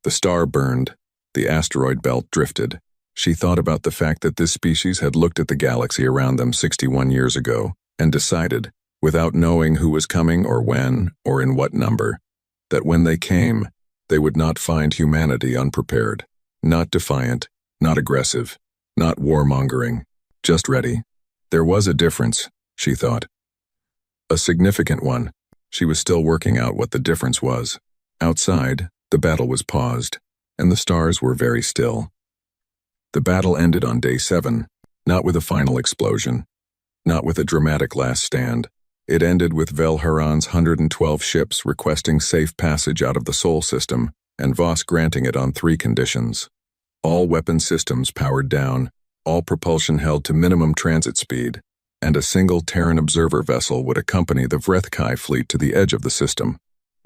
The star burned. The asteroid belt drifted. She thought about the fact that this species had looked at the galaxy around them 61 years ago and decided, without knowing who was coming or when or in what number, that when they came, they would not find humanity unprepared, not defiant, not aggressive, not warmongering, just ready. There was a difference, she thought. A significant one. She was still working out what the difference was. Outside, the battle was paused, and the stars were very still. The battle ended on day 7, not with a final explosion, not with a dramatic last stand. It ended with Velharan's 112 ships requesting safe passage out of the Sol system, and Voss granting it on 3 conditions. All weapon systems powered down, all propulsion held to minimum transit speed, and a single Terran observer vessel would accompany the Vrethkai fleet to the edge of the system.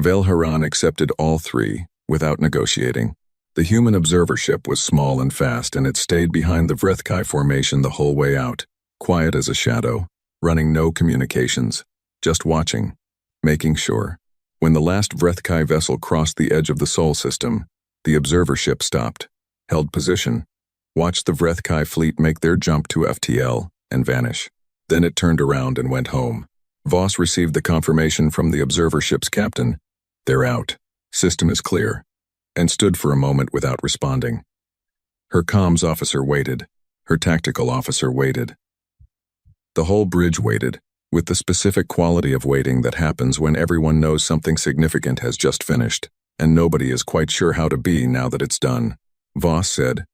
Velharan accepted all 3, without negotiating. The human observer ship was small and fast, and it stayed behind the Vrethkai formation the whole way out, quiet as a shadow, running no communications, just watching, making sure. When the last Vrethkai vessel crossed the edge of the Sol system, the observer ship stopped, held position, watched the Vrethkai fleet make their jump to FTL and vanish. Then it turned around and went home. Voss received the confirmation from the observer ship's captain. They're out. System is clear. And stood for a moment without responding. Her comms officer waited. Her tactical officer waited. The whole bridge waited, with the specific quality of waiting that happens when everyone knows something significant has just finished, and nobody is quite sure how to be now that it's done. Voss said,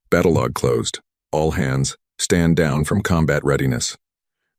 "Battle log closed. All hands, stand down from combat readiness.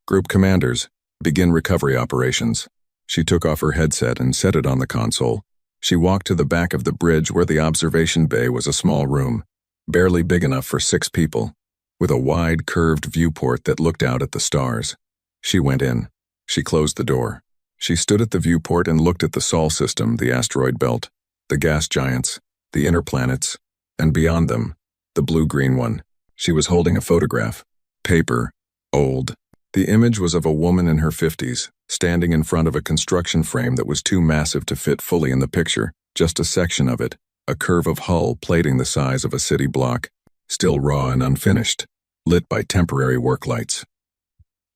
Group commanders, begin recovery operations." She took off her headset and set it on the console. She walked to the back of the bridge where the observation bay was a small room, barely big enough for 6 people, with a wide, curved viewport that looked out at the stars. She went in. She closed the door. She stood at the viewport and looked at the Sol system, the asteroid belt, the gas giants, the inner planets, and beyond them, the blue-green one. She was holding a photograph. Paper. Old. The image was of a woman in her 50s, standing in front of a construction frame that was too massive to fit fully in the picture, just a section of it, a curve of hull plating the size of a city block, still raw and unfinished, lit by temporary work lights.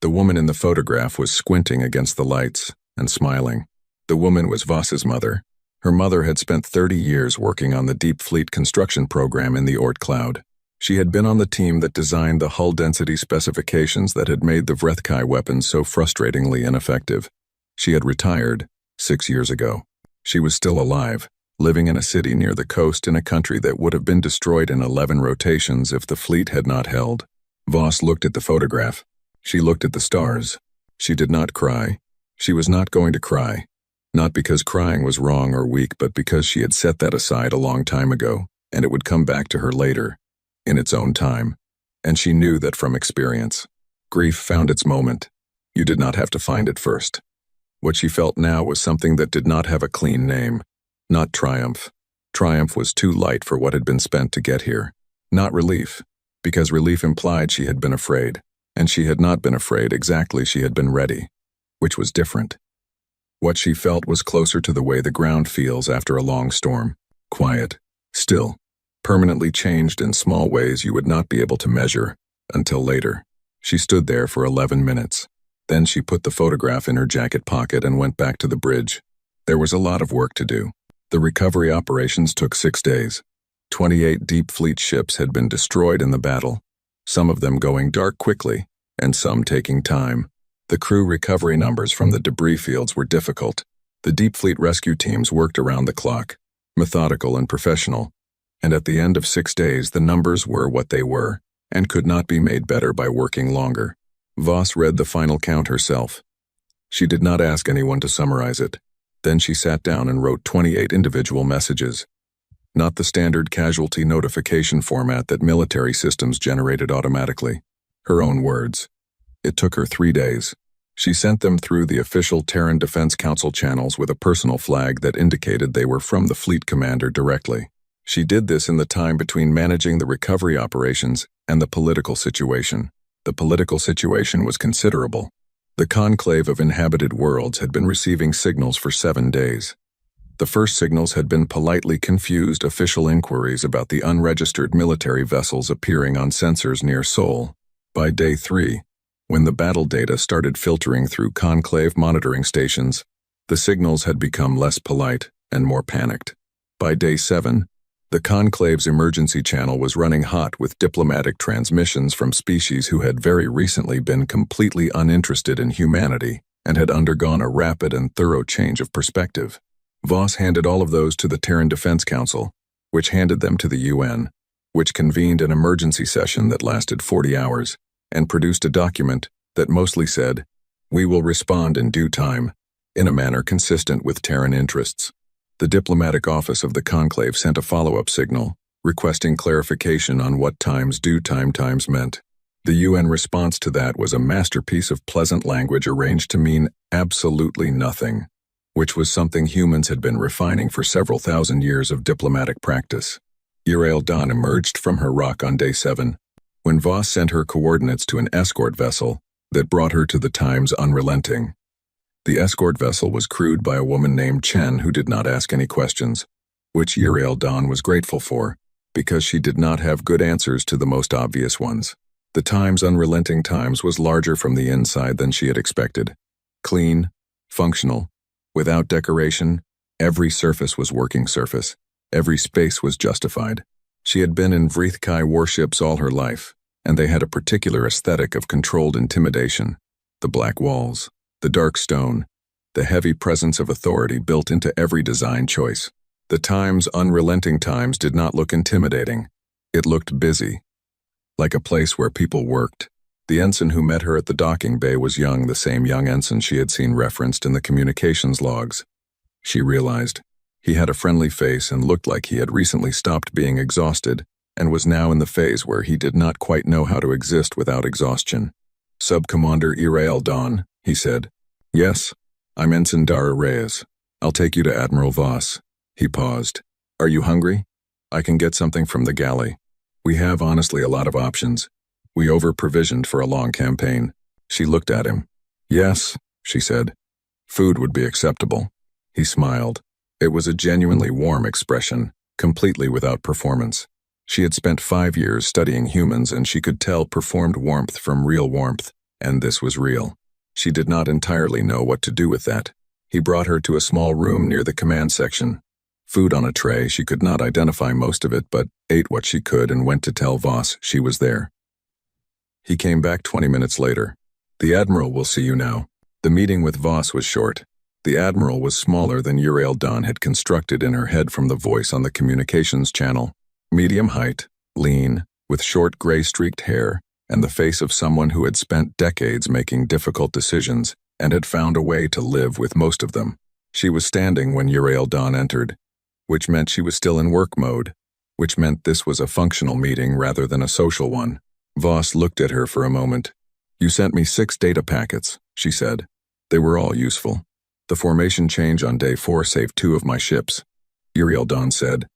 The woman in the photograph was squinting against the lights and smiling. The woman was Voss's mother. Her mother had spent 30 years working on the Deep Fleet construction program in the Oort Cloud. She had been on the team that designed the hull density specifications that had made the Vrethkai weapons so frustratingly ineffective. She had retired 6 years ago. She was still alive, living in a city near the coast in a country that would have been destroyed in 11 rotations if the fleet had not held. Voss looked at the photograph. She looked at the stars. She did not cry. She was not going to cry. Not because crying was wrong or weak, but because she had set that aside a long time ago, and it would come back to her later, in its own time. And she knew that from experience. Grief found its moment. You did not have to find it first. What she felt now was something that did not have a clean name. Not triumph. Triumph was too light for what had been spent to get here. Not relief, because relief implied she had been afraid, and she had not been afraid exactly, she had been ready, which was different. What she felt was closer to the way the ground feels after a long storm. Quiet, still, permanently changed in small ways you would not be able to measure, until later. She stood there for 11 minutes. Then she put the photograph in her jacket pocket and went back to the bridge. There was a lot of work to do. The recovery operations took 6 days. 28 deep fleet ships had been destroyed in the battle, some of them going dark quickly, and some taking time. The crew recovery numbers from the debris fields were difficult. The deep fleet rescue teams worked around the clock, methodical and professional, and at the end of 6 days the numbers were what they were, and could not be made better by working longer. Voss read the final count herself. She did not ask anyone to summarize it. Then she sat down and wrote 28 individual messages. Not the standard casualty notification format that military systems generated automatically. Her own words. It took her 3 days. She sent them through the official Terran Defense Council channels with a personal flag that indicated they were from the fleet commander directly. She did this in the time between managing the recovery operations and the political situation. The political situation was considerable. The conclave of inhabited worlds had been receiving signals for 7 days. The first signals had been politely confused official inquiries about the unregistered military vessels appearing on sensors near Sol. By day 3, when the battle data started filtering through conclave monitoring stations, the signals had become less polite and more panicked. By day 7, the conclave's emergency channel was running hot with diplomatic transmissions from species who had very recently been completely uninterested in humanity and had undergone a rapid and thorough change of perspective. Voss handed all of those to the Terran Defense Council, which handed them to the UN, which convened an emergency session that lasted 40 hours, and produced a document that mostly said, "We will respond in due time," in a manner consistent with Terran interests. The diplomatic office of the conclave sent a follow-up signal, requesting clarification on what due time times meant. The UN response to that was a masterpiece of pleasant language arranged to mean absolutely nothing, which was something humans had been refining for several thousand years of diplomatic practice. Uriel Dawn emerged from her rock on day 7, when Voss sent her coordinates to an escort vessel that brought her to the Times Unrelenting. The escort vessel was crewed by a woman named Chen who did not ask any questions, which Uriel Dawn was grateful for, because she did not have good answers to the most obvious ones. The Times Unrelenting Times was larger from the inside than she had expected. Clean, functional, without decoration, every surface was working surface. Every space was justified. She had been in Vrithkai warships all her life, and they had a particular aesthetic of controlled intimidation. The black walls, the dark stone, the heavy presence of authority built into every design choice. The Times Unrelenting Times did not look intimidating. It looked busy, like a place where people worked. The ensign who met her at the docking bay was young, the same young ensign she had seen referenced in the communications logs. She realized. He had a friendly face and looked like he had recently stopped being exhausted and was now in the phase where he did not quite know how to exist without exhaustion. "Sub-Commander Uriel Dawn," he said. "Yes, I'm Ensign Dara Reyes. I'll take you to Admiral Voss." He paused. "Are you hungry? I can get something from the galley. We have honestly a lot of options. We over-provisioned for a long campaign." She looked at him. "Yes," she said. "Food would be acceptable." He smiled. It was a genuinely warm expression, completely without performance. She had spent 5 years studying humans and she could tell performed warmth from real warmth, and this was real. She did not entirely know what to do with that. He brought her to a small room near the command section. Food on a tray, she could not identify most of it, but ate what she could and went to tell Voss she was there. He came back 20 minutes later. "The Admiral will see you now." The meeting with Voss was short. The Admiral was smaller than Uriel Dawn had constructed in her head from the voice on the communications channel. Medium height, lean, with short gray-streaked hair, and the face of someone who had spent decades making difficult decisions and had found a way to live with most of them. She was standing when Uriel Dawn entered, which meant she was still in work mode, which meant this was a functional meeting rather than a social one. Voss looked at her for a moment. "You sent me 6 data packets," she said. "They were all useful. The formation change on day 4 saved 2 of my ships." Uriel Dawn said,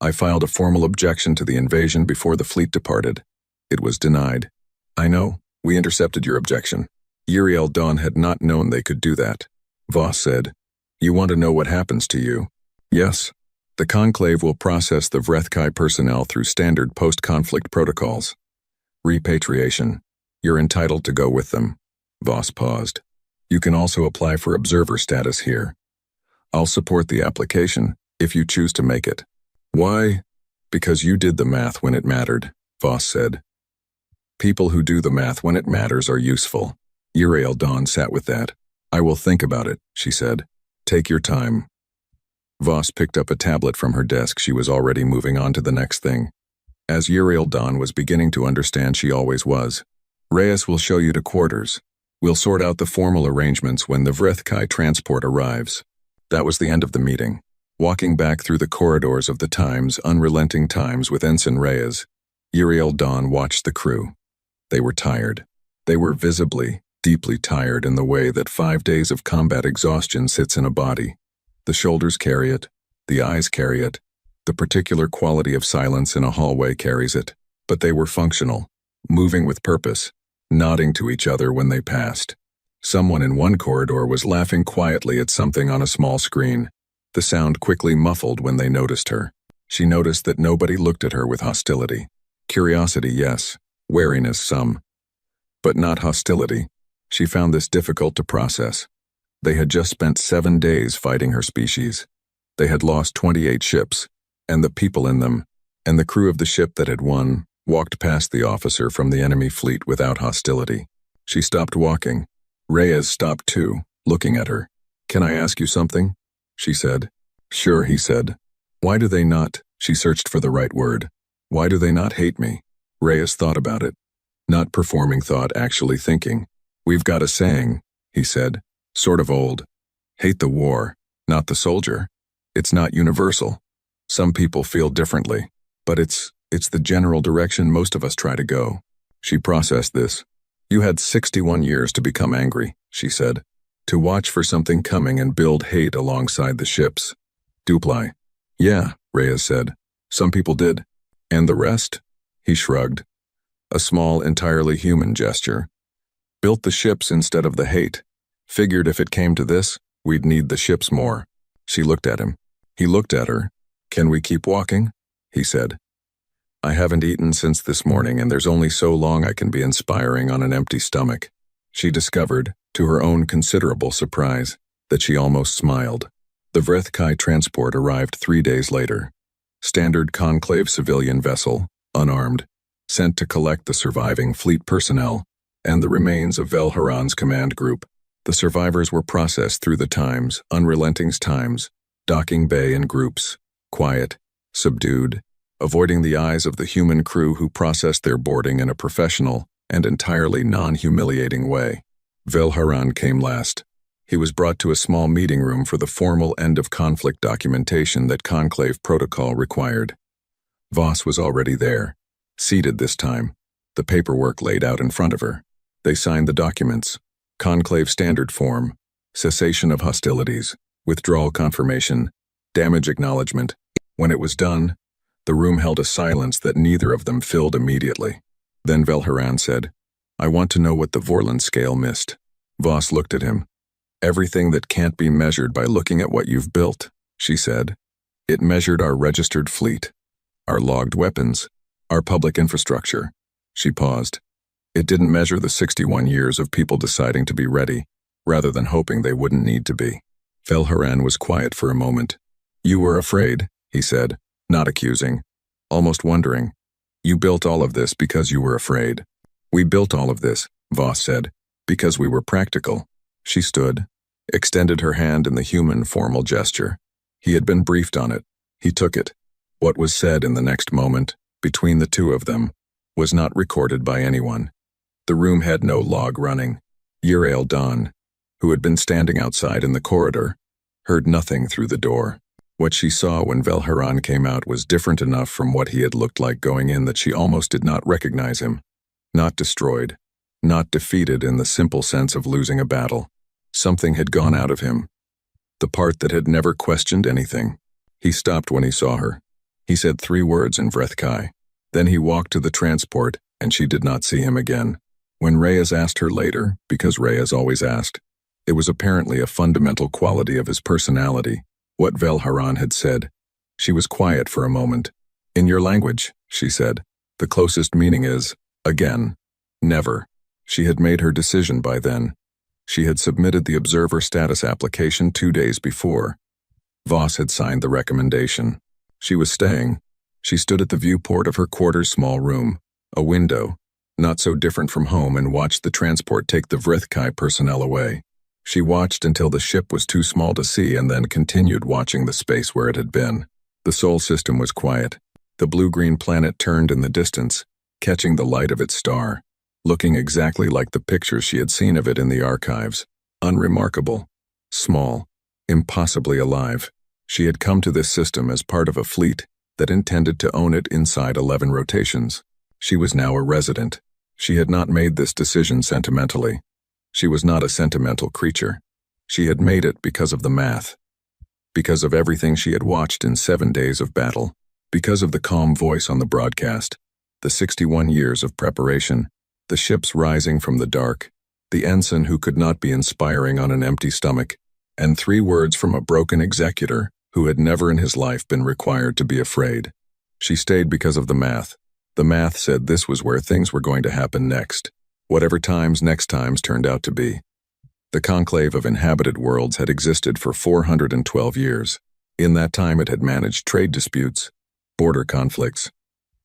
"I filed a formal objection to the invasion before the fleet departed. It was denied." "I know. We intercepted your objection." Uriel Dawn had not known they could do that. Voss said, "You want to know what happens to you?" "Yes. The Conclave will process the Vrethkai personnel through standard post-conflict protocols. Repatriation. You're entitled to go with them." Voss paused. "You can also apply for observer status here." I'll support the application, if you choose to make it. Why? Because you did the math when it mattered, Voss said. People who do the math when it matters are useful. Uriel Dawn sat with that. I will think about it, she said. Take your time. Voss picked up a tablet from her desk. She was already moving on to the next thing. As Uriel Dawn was beginning to understand, she always was. Reyes will show you to quarters. We'll sort out the formal arrangements when the Vrethkai transport arrives. That was the end of the meeting. Walking back through the corridors of the Times, unrelenting Times with Ensign Reyes, Uriel Dawn watched the crew. They were tired. They were visibly, deeply tired in the way that 5 days of combat exhaustion sits in a body. The shoulders carry it, the eyes carry it, the particular quality of silence in a hallway carries it, but they were functional, moving with purpose, nodding to each other when they passed. Someone in one corridor was laughing quietly at something on a small screen. The sound quickly muffled when they noticed her. She noticed that nobody looked at her with hostility. Curiosity, yes. Wariness, some. But not hostility. She found this difficult to process. They had just spent 7 days fighting her species. They had lost 28 ships, and the people in them, and the crew of the ship that had won, walked past the officer from the enemy fleet without hostility. She stopped walking. Reyes stopped too, looking at her. Can I ask you something? She said. Sure, he said. Why do they not? She searched for the right word. Why do they not hate me? Reyes thought about it. Not performing thought, actually thinking. We've got a saying, he said. Sort of old. Hate the war, not the soldier. It's not universal. Some people feel differently, but it's the general direction most of us try to go. She processed this. You had 61 years to become angry, she said. To watch for something coming and build hate alongside the ships. Dupli. Yeah, Reyes said. Some people did. And the rest? He shrugged. A small, entirely human gesture. Built the ships instead of the hate. Figured if it came to this, we'd need the ships more. She looked at him. He looked at her. Can we keep walking? He said. I haven't eaten since this morning, and there's only so long I can be inspiring on an empty stomach. She discovered, to her own considerable surprise, that she almost smiled. The Vrethkai transport arrived 3 days later. Standard Conclave civilian vessel, unarmed, sent to collect the surviving fleet personnel and the remains of Velharan's command group. The survivors were processed through the Times, unrelenting's Times, docking bay in groups, quiet, subdued, avoiding the eyes of the human crew who processed their boarding in a professional and entirely non-humiliating way. Velharan came last. He was brought to a small meeting room for the formal end-of-conflict documentation that Conclave protocol required. Voss was already there, seated this time, the paperwork laid out in front of her. They signed the documents. Conclave standard form, cessation of hostilities, withdrawal confirmation, damage acknowledgement. When it was done, the room held a silence that neither of them filled immediately. Then Velharan said, I want to know what the Vorlon scale missed. Voss looked at him. Everything that can't be measured by looking at what you've built, she said. It measured our registered fleet, our logged weapons, our public infrastructure. She paused. It didn't measure the 61 years of people deciding to be ready, rather than hoping they wouldn't need to be. Velharan was quiet for a moment. You were afraid, he said, not accusing, almost wondering. You built all of this because you were afraid. We built all of this, Voss said, because we were practical. She stood, extended her hand in the human formal gesture. He had been briefed on it. He took it. What was said in the next moment, between the two of them, was not recorded by anyone. The room had no log running. Uriel Dawn, who had been standing outside in the corridor, heard nothing through the door. What she saw when Velharan came out was different enough from what he had looked like going in that she almost did not recognize him. Not destroyed, not defeated in the simple sense of losing a battle. Something had gone out of him. The part that had never questioned anything. He stopped when he saw her. He said 3 words in Vrethkai. Then he walked to the transport, and she did not see him again. When Reyes asked her later, because Reyes always asked, it was apparently a fundamental quality of his personality, what Velharan had said. She was quiet for a moment. In your language, she said, the closest meaning is, again, never. She had made her decision by then. She had submitted the observer status application 2 days before. Voss had signed the recommendation. She was staying. She stood at the viewport of her quarter's small room, a window, not so different from home, and watched the transport take the Vrithkai personnel away. She watched until the ship was too small to see and then continued watching the space where it had been. The Sol system was quiet. The blue-green planet turned in the distance, catching the light of its star, looking exactly like the pictures she had seen of it in the archives. Unremarkable, small, impossibly alive. She had come to this system as part of a fleet that intended to own it inside 11 rotations. She was now a resident. She had not made this decision sentimentally. She was not a sentimental creature. She had made it because of the math, because of everything she had watched in 7 days of battle, because of the calm voice on the broadcast, the 61 years of preparation, the ships rising from the dark, the ensign who could not be inspiring on an empty stomach, and 3 words from a broken executor who had never in his life been required to be afraid. She stayed because of the math. The math said this was where things were going to happen next, whatever next times turned out to be. The conclave of inhabited worlds had existed for 412 years. In that time it had managed trade disputes, border conflicts,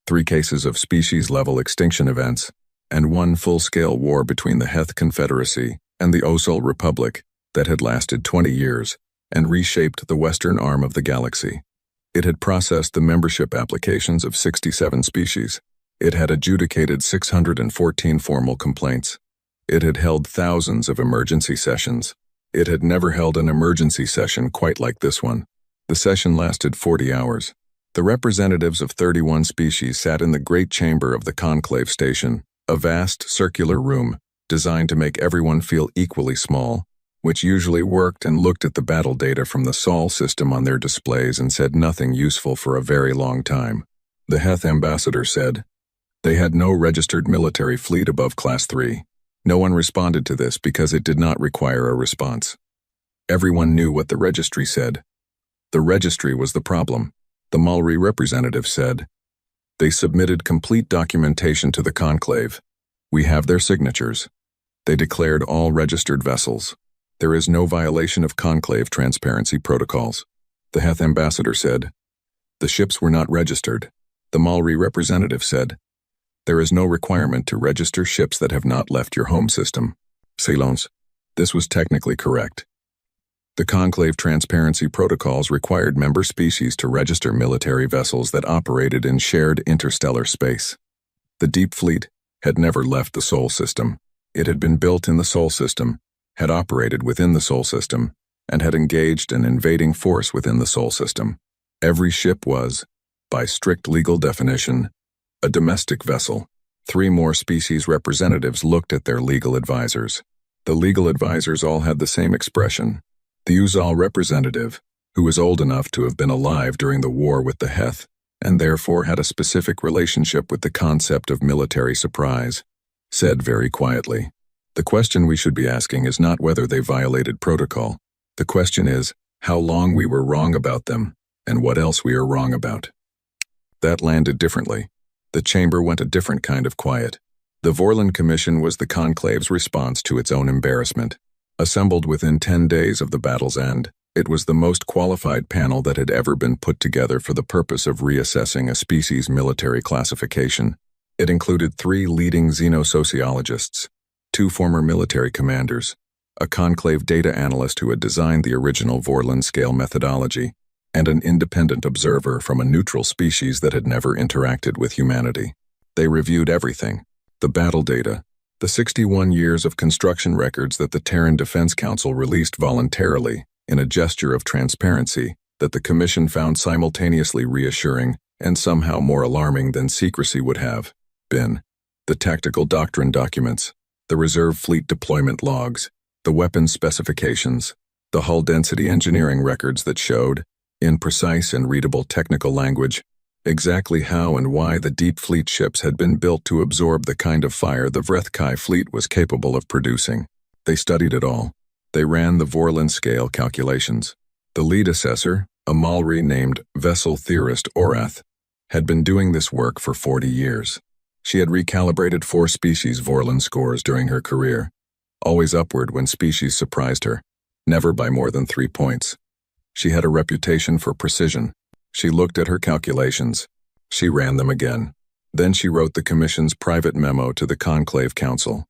3 cases of species-level extinction events, and 1 full-scale war between the Heth Confederacy and the Osol Republic that had lasted 20 years and reshaped the western arm of the galaxy. It had processed the membership applications of 67 species. It had adjudicated 614 formal complaints. It had held thousands of emergency sessions. It had never held an emergency session quite like this one. The session lasted 40 hours. The representatives of 31 species sat in the great chamber of the conclave station, a vast circular room designed to make everyone feel equally small, which usually worked and looked at the battle data from the Sol system on their displays and said nothing useful for a very long time. The Heth ambassador said, they had no registered military fleet above Class 3. No one responded to this because it did not require a response. Everyone knew what the registry said. The registry was the problem, the Malri representative said. They submitted complete documentation to the conclave. We have their signatures. They declared all registered vessels. There is no violation of conclave transparency protocols. The Heth ambassador said. The ships were not registered. The Malri representative said. There is no requirement to register ships that have not left your home system. Silence. This was technically correct. The conclave transparency protocols required member species to register military vessels that operated in shared interstellar space. The Deep Fleet had never left the Sol system. It had been built in the Sol system, had operated within the Sol system, and had engaged an invading force within the Sol system. Every ship was, by strict legal definition, a domestic vessel. 3 more species representatives looked at their legal advisors. The legal advisors all had the same expression. The Uzal representative, who was old enough to have been alive during the war with the Heth, and therefore had a specific relationship with the concept of military surprise, said very quietly, the question we should be asking is not whether they violated protocol. The question is how long we were wrong about them, and what else we are wrong about. That landed differently. The chamber went a different kind of quiet. The Vorlon Commission was the conclave's response to its own embarrassment. Assembled within 10 days of the battle's end, it was the most qualified panel that had ever been put together for the purpose of reassessing a species' military classification. It included 3 leading xenosociologists, 2 former military commanders, a conclave data analyst who had designed the original Vorlon scale methodology, and an independent observer from a neutral species that had never interacted with humanity. They reviewed everything, the battle data, the 61 years of construction records that the Terran Defense Council released voluntarily in a gesture of transparency that the Commission found simultaneously reassuring and somehow more alarming than secrecy would have been, the tactical doctrine documents, the reserve fleet deployment logs, the weapons specifications, the hull density engineering records that showed, in precise and readable technical language, exactly how and why the Deep Fleet ships had been built to absorb the kind of fire the Vrethkai fleet was capable of producing. They studied it all. They ran the Vorlon scale calculations. The lead assessor, a Malri named vessel theorist Orath, had been doing this work for 40 years. She had recalibrated 4 species Vorlon scores during her career, always upward when species surprised her, never by more than 3 points. She had a reputation for precision. She looked at her calculations. She ran them again. Then she wrote the Commission's private memo to the Conclave Council.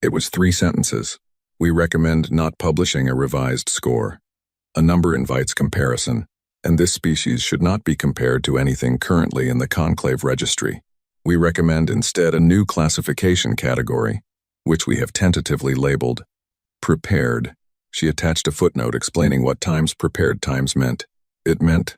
It was 3 sentences. We recommend not publishing a revised score. A number invites comparison, and this species should not be compared to anything currently in the Conclave Registry. We recommend instead a new classification category, which we have tentatively labeled prepared. She attached a footnote explaining what times prepared times meant. It meant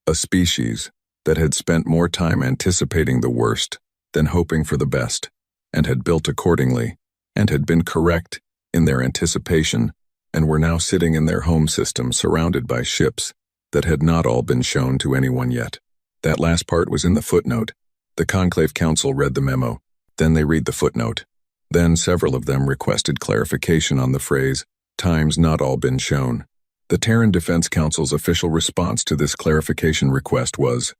a species that had spent more time anticipating the worst than hoping for the best, and had built accordingly, and had been correct in their anticipation, and were now sitting in their home system surrounded by ships that had not all been shown to anyone yet. That last part was in the footnote. The Conclave Council read the memo. Then they read the footnote. Then several of them requested clarification on the phrase, times not all been shown. The Terran Defense Council's official response to this clarification request was,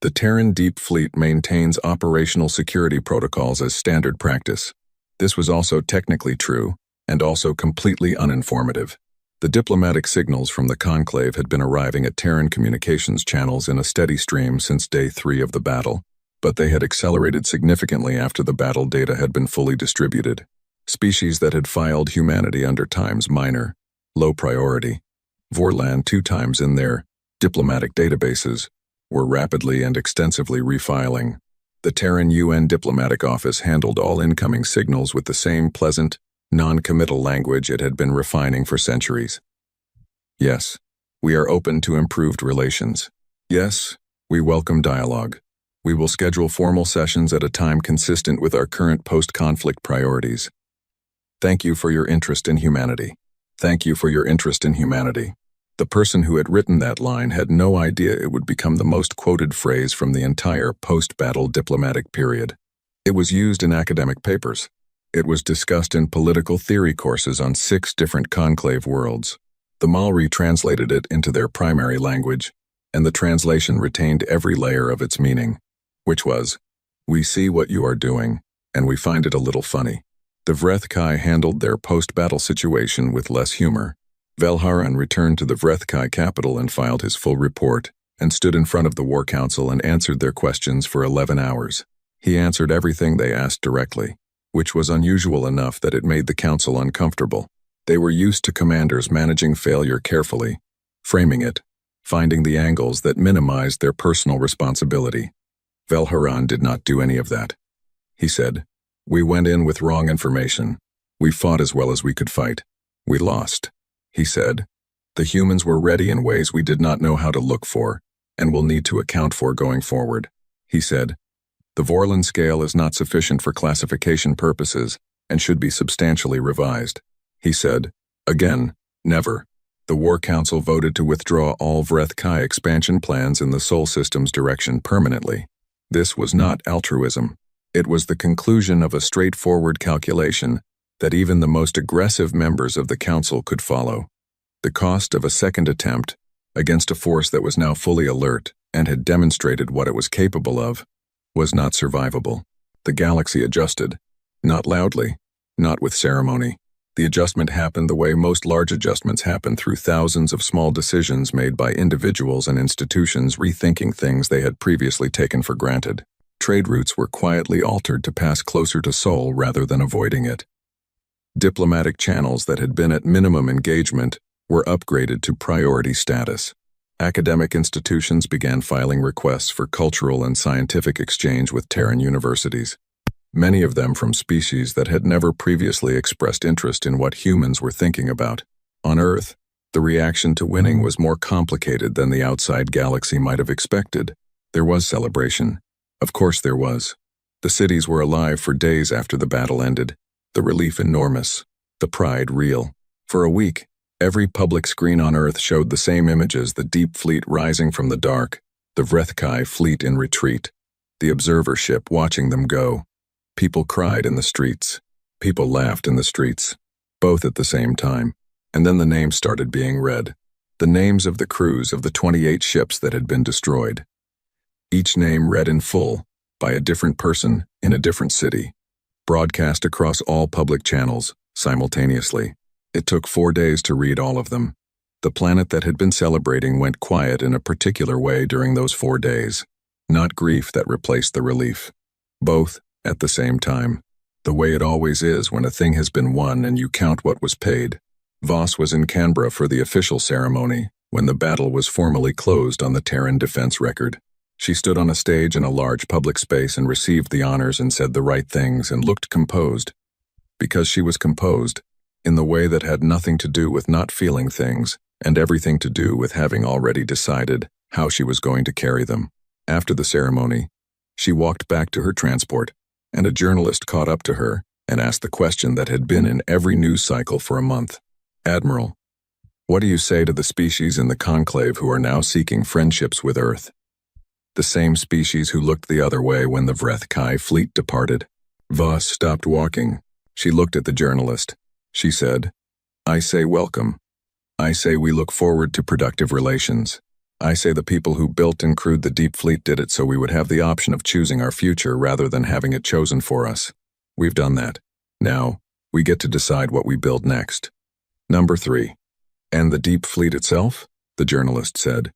the Terran Deep Fleet maintains operational security protocols as standard practice. This was also technically true, and also completely uninformative. The diplomatic signals from the Conclave had been arriving at Terran communications channels in a steady stream since day 3 of the battle, but they had accelerated significantly after the battle data had been fully distributed. Species that had filed humanity under times minor, low priority, Vorland 2 times in their diplomatic databases, were rapidly and extensively refiling. The Terran UN Diplomatic Office handled all incoming signals with the same pleasant, non-committal language it had been refining for centuries. Yes, we are open to improved relations. Yes, we welcome dialogue. We will schedule formal sessions at a time consistent with our current post-conflict priorities. Thank you for your interest in humanity. Thank you for your interest in humanity. The person who had written that line had no idea it would become the most quoted phrase from the entire post-battle diplomatic period. It was used in academic papers. It was discussed in political theory courses on 6 different conclave worlds. The Maori translated it into their primary language, and the translation retained every layer of its meaning, which was, we see what you are doing, and we find it a little funny. The Vrethkai handled their post-battle situation with less humor. Velharan returned to the Vrethkai capital and filed his full report, and stood in front of the War Council and answered their questions for 11 hours. He answered everything they asked directly, which was unusual enough that it made the council uncomfortable. They were used to commanders managing failure carefully, framing it, finding the angles that minimized their personal responsibility. Velharan did not do any of that. He said, we went in with wrong information. We fought as well as we could fight. We lost. He said, the humans were ready in ways we did not know how to look for, and will need to account for going forward. He said, the Vorlon scale is not sufficient for classification purposes and should be substantially revised. He said, again, never. The War Council voted to withdraw all Vrethkai expansion plans in the Sol System's direction permanently. This was not altruism. It was the conclusion of a straightforward calculation that even the most aggressive members of the Council could follow. The cost of a second attempt, against a force that was now fully alert and had demonstrated what it was capable of, was not survivable. The galaxy adjusted, not loudly, not with ceremony. The adjustment happened the way most large adjustments happen, through thousands of small decisions made by individuals and institutions rethinking things they had previously taken for granted. Trade routes were quietly altered to pass closer to Sol rather than avoiding it. Diplomatic channels that had been at minimum engagement were upgraded to priority status. Academic institutions began filing requests for cultural and scientific exchange with Terran universities, many of them from species that had never previously expressed interest in what humans were thinking about. On Earth, the reaction to winning was more complicated than the outside galaxy might have expected. There was celebration. Of course there was. The cities were alive for days after the battle ended, the relief enormous, the pride real. For a week, every public screen on Earth showed the same images: the Deep Fleet rising from the dark, the Vrethkai fleet in retreat, the observer ship watching them go. People cried in the streets. People laughed in the streets, both at the same time. And then the names started being read. The names of the crews of the 28 ships that had been destroyed. Each name read in full, by a different person, in a different city. Broadcast across all public channels, simultaneously. It took 4 days to read all of them. The planet that had been celebrating went quiet in a particular way during those 4 days. Not grief that replaced the relief. Both, at the same time. The way it always is when a thing has been won and you count what was paid. Voss was in Canberra for the official ceremony, when the battle was formally closed on the Terran defense record. She stood on a stage in a large public space and received the honors and said the right things and looked composed. Because she was composed, in the way that had nothing to do with not feeling things, and everything to do with having already decided how she was going to carry them. After the ceremony, she walked back to her transport, and a journalist caught up to her and asked the question that had been in every news cycle for a month. Admiral, what do you say to the species in the conclave who are now seeking friendships with Earth? The same species who looked the other way when the Vreth-Kai fleet departed. Voss stopped walking. She looked at the journalist. She said, I say welcome. I say we look forward to productive relations. I say the people who built and crewed the Deep Fleet did it so we would have the option of choosing our future rather than having it chosen for us. We've done that. Now, we get to decide what we build next. Number 3. And the Deep Fleet itself? The journalist said.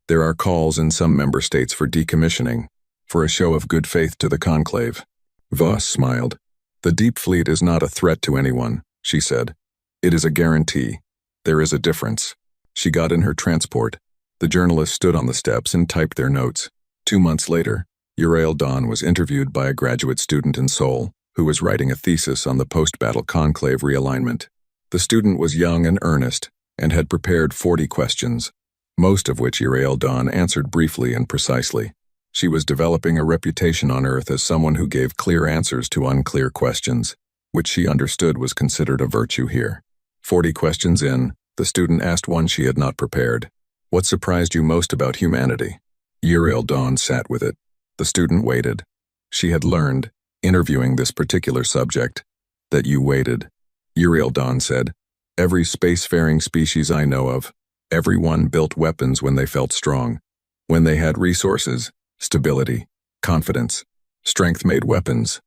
There are calls in some member states for decommissioning, for a show of good faith to the conclave. Voss smiled. The Deep Fleet is not a threat to anyone, she said. It is a guarantee. There is a difference. She got in her transport. The journalist stood on the steps and typed their notes. 2 months later, Uriel Dawn was interviewed by a graduate student in Seoul, who was writing a thesis on the post-battle conclave realignment. The student was young and earnest, and had prepared 40 questions, most of which Uriel Dawn answered briefly and precisely. She was developing a reputation on Earth as someone who gave clear answers to unclear questions, which she understood was considered a virtue here. 40 questions in, the student asked one she had not prepared. What surprised you most about humanity? Uriel Dawn sat with it. The student waited. She had learned, interviewing this particular subject, that you waited. Uriel Dawn said, every spacefaring species I know of, every one built weapons when they felt strong. When they had resources, stability, confidence, strength made weapons.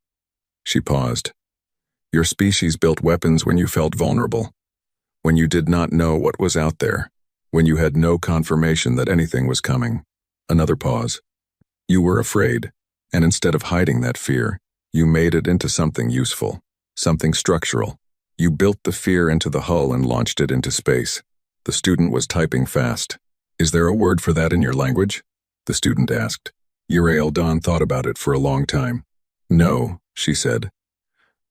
She paused. Your species built weapons when you felt vulnerable. When you did not know what was out there. When you had no confirmation that anything was coming. Another pause. You were afraid, and instead of hiding that fear, you made it into something useful, something structural. You built the fear into the hull and launched it into space. The student was typing fast. Is there a word for that in your language? The student asked. Uriel Dawn thought about it for a long time. No, she said.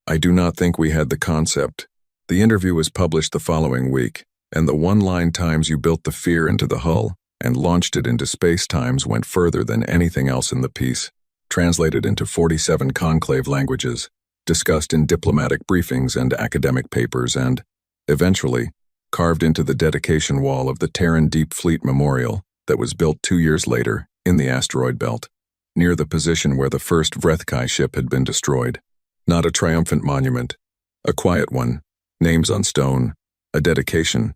I do not think we had the concept. The interview was published the following week, and the one-line times you built the fear into the hull and launched it into space-times went further than anything else in the piece, translated into 47 conclave languages, discussed in diplomatic briefings and academic papers and, eventually, carved into the dedication wall of the Terran Deep Fleet Memorial that was built 2 years later in the asteroid belt, near the position where the first Vreth-Kai ship had been destroyed. Not a triumphant monument, a quiet one, names on stone, a dedication.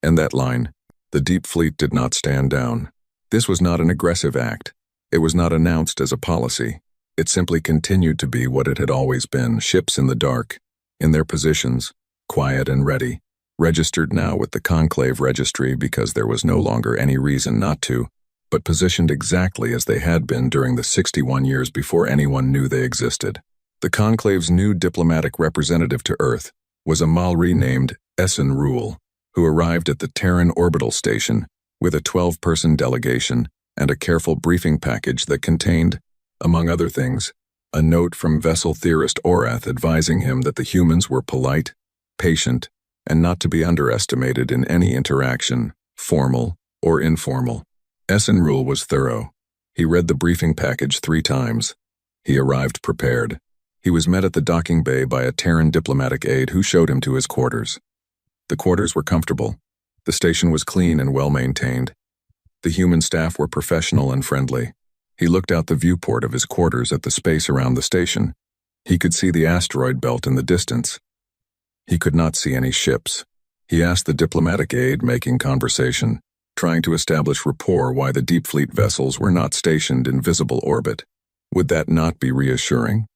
And that line, the Deep Fleet did not stand down. This was not an aggressive act. It was not announced as a policy. It simply continued to be what it had always been, ships in the dark, in their positions, quiet and ready, registered now with the conclave registry because there was no longer any reason not to, but positioned exactly as they had been during the 61 years before anyone knew they existed. The conclave's new diplomatic representative to Earth was a Malri named Essen Rule, who arrived at the Terran orbital station with a 12-person delegation and a careful briefing package that contained, among other things, a note from vessel theorist Orath advising him that the humans were polite, patient, and not to be underestimated in any interaction, formal or informal. Essen Rule was thorough. He read the briefing package 3 times. He arrived prepared. He was met at the docking bay by a Terran diplomatic aide who showed him to his quarters. The quarters were comfortable. The station was clean and well-maintained. The human staff were professional and friendly. He looked out the viewport of his quarters at the space around the station. He could see the asteroid belt in the distance. He could not see any ships. He asked the diplomatic aide, making conversation, trying to establish rapport why the Deep Fleet vessels were not stationed in visible orbit. Would that not be reassuring?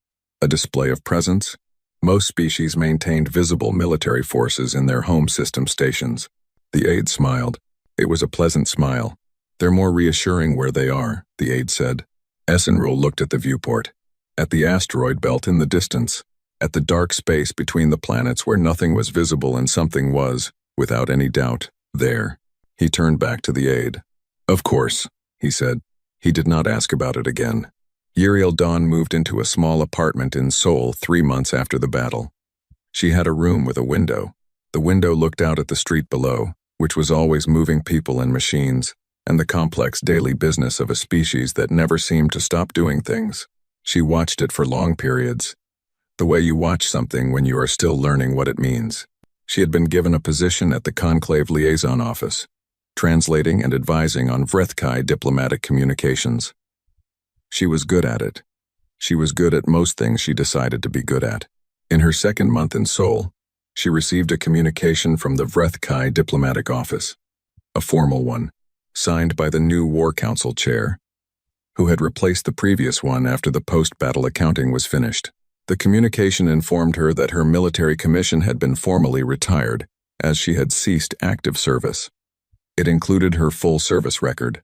A display of presence? Most species maintained visible military forces in their home system stations. The aide smiled. It was a pleasant smile. "They're more reassuring where they are," the aide said. Essenrule looked at the viewport, at the asteroid belt in the distance, at the dark space between the planets where nothing was visible and something was, without any doubt, there. He turned back to the aide. "Of course," he said. He did not ask about it again. Uriel Dawn moved into a small apartment in Seoul 3 months after the battle. She had a room with a window. The window looked out at the street below, which was always moving people and machines, and the complex daily business of a species that never seemed to stop doing things. She watched it for long periods, the way you watch something when you are still learning what it means. She had been given a position at the Conclave Liaison Office, translating and advising on Vrethkai diplomatic communications. She was good at it. She was good at most things she decided to be good at. In her second month in Seoul, she received a communication from the Vrethkai diplomatic office, a formal one, signed by the new War Council chair, who had replaced the previous one after the post-battle accounting was finished. The communication informed her that her military commission had been formally retired, as she had ceased active service. It included her full service record.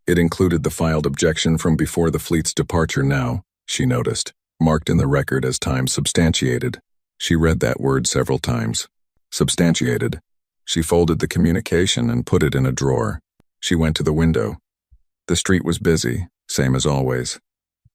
It included the filed objection from before the fleet's departure now, she noticed, marked in the record as time substantiated. She read that word several times. Substantiated. She folded the communication and put it in a drawer. She went to the window. The street was busy, same as always.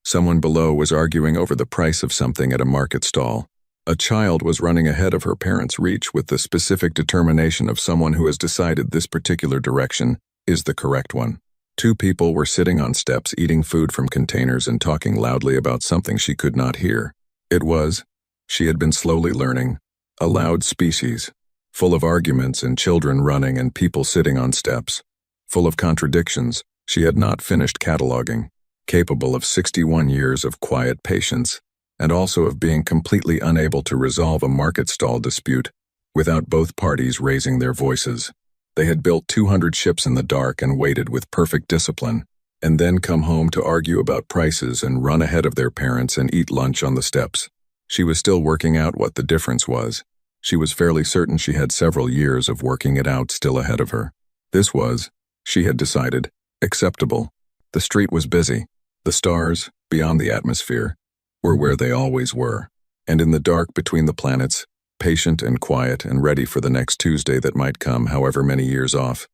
Someone below was arguing over the price of something at a market stall. A child was running ahead of her parents' reach with the specific determination of someone who has decided this particular direction is the correct one. 2 people were sitting on steps eating food from containers and talking loudly about something she could not hear. It was, she had been slowly learning, a loud species, full of arguments and children running and people sitting on steps, full of contradictions she had not finished cataloging, capable of 61 years of quiet patience, and also of being completely unable to resolve a market stall dispute without both parties raising their voices. They had built 200 ships in the dark and waited with perfect discipline, and then come home to argue about prices and run ahead of their parents and eat lunch on the steps. She was still working out what the difference was. She was fairly certain she had several years of working it out still ahead of her. This was, she had decided, acceptable. The street was busy. The stars, beyond the atmosphere, were where they always were, and in the dark between the planets, patient and quiet and ready for the next Tuesday that might come however many years off.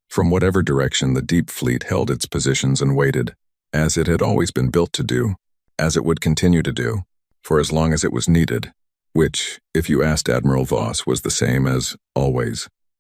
From whatever direction the deep fleet held its positions and waited, as it had always been built to do, as it would continue to do, for as long as it was needed, which, if you asked Admiral Voss, was the same as always.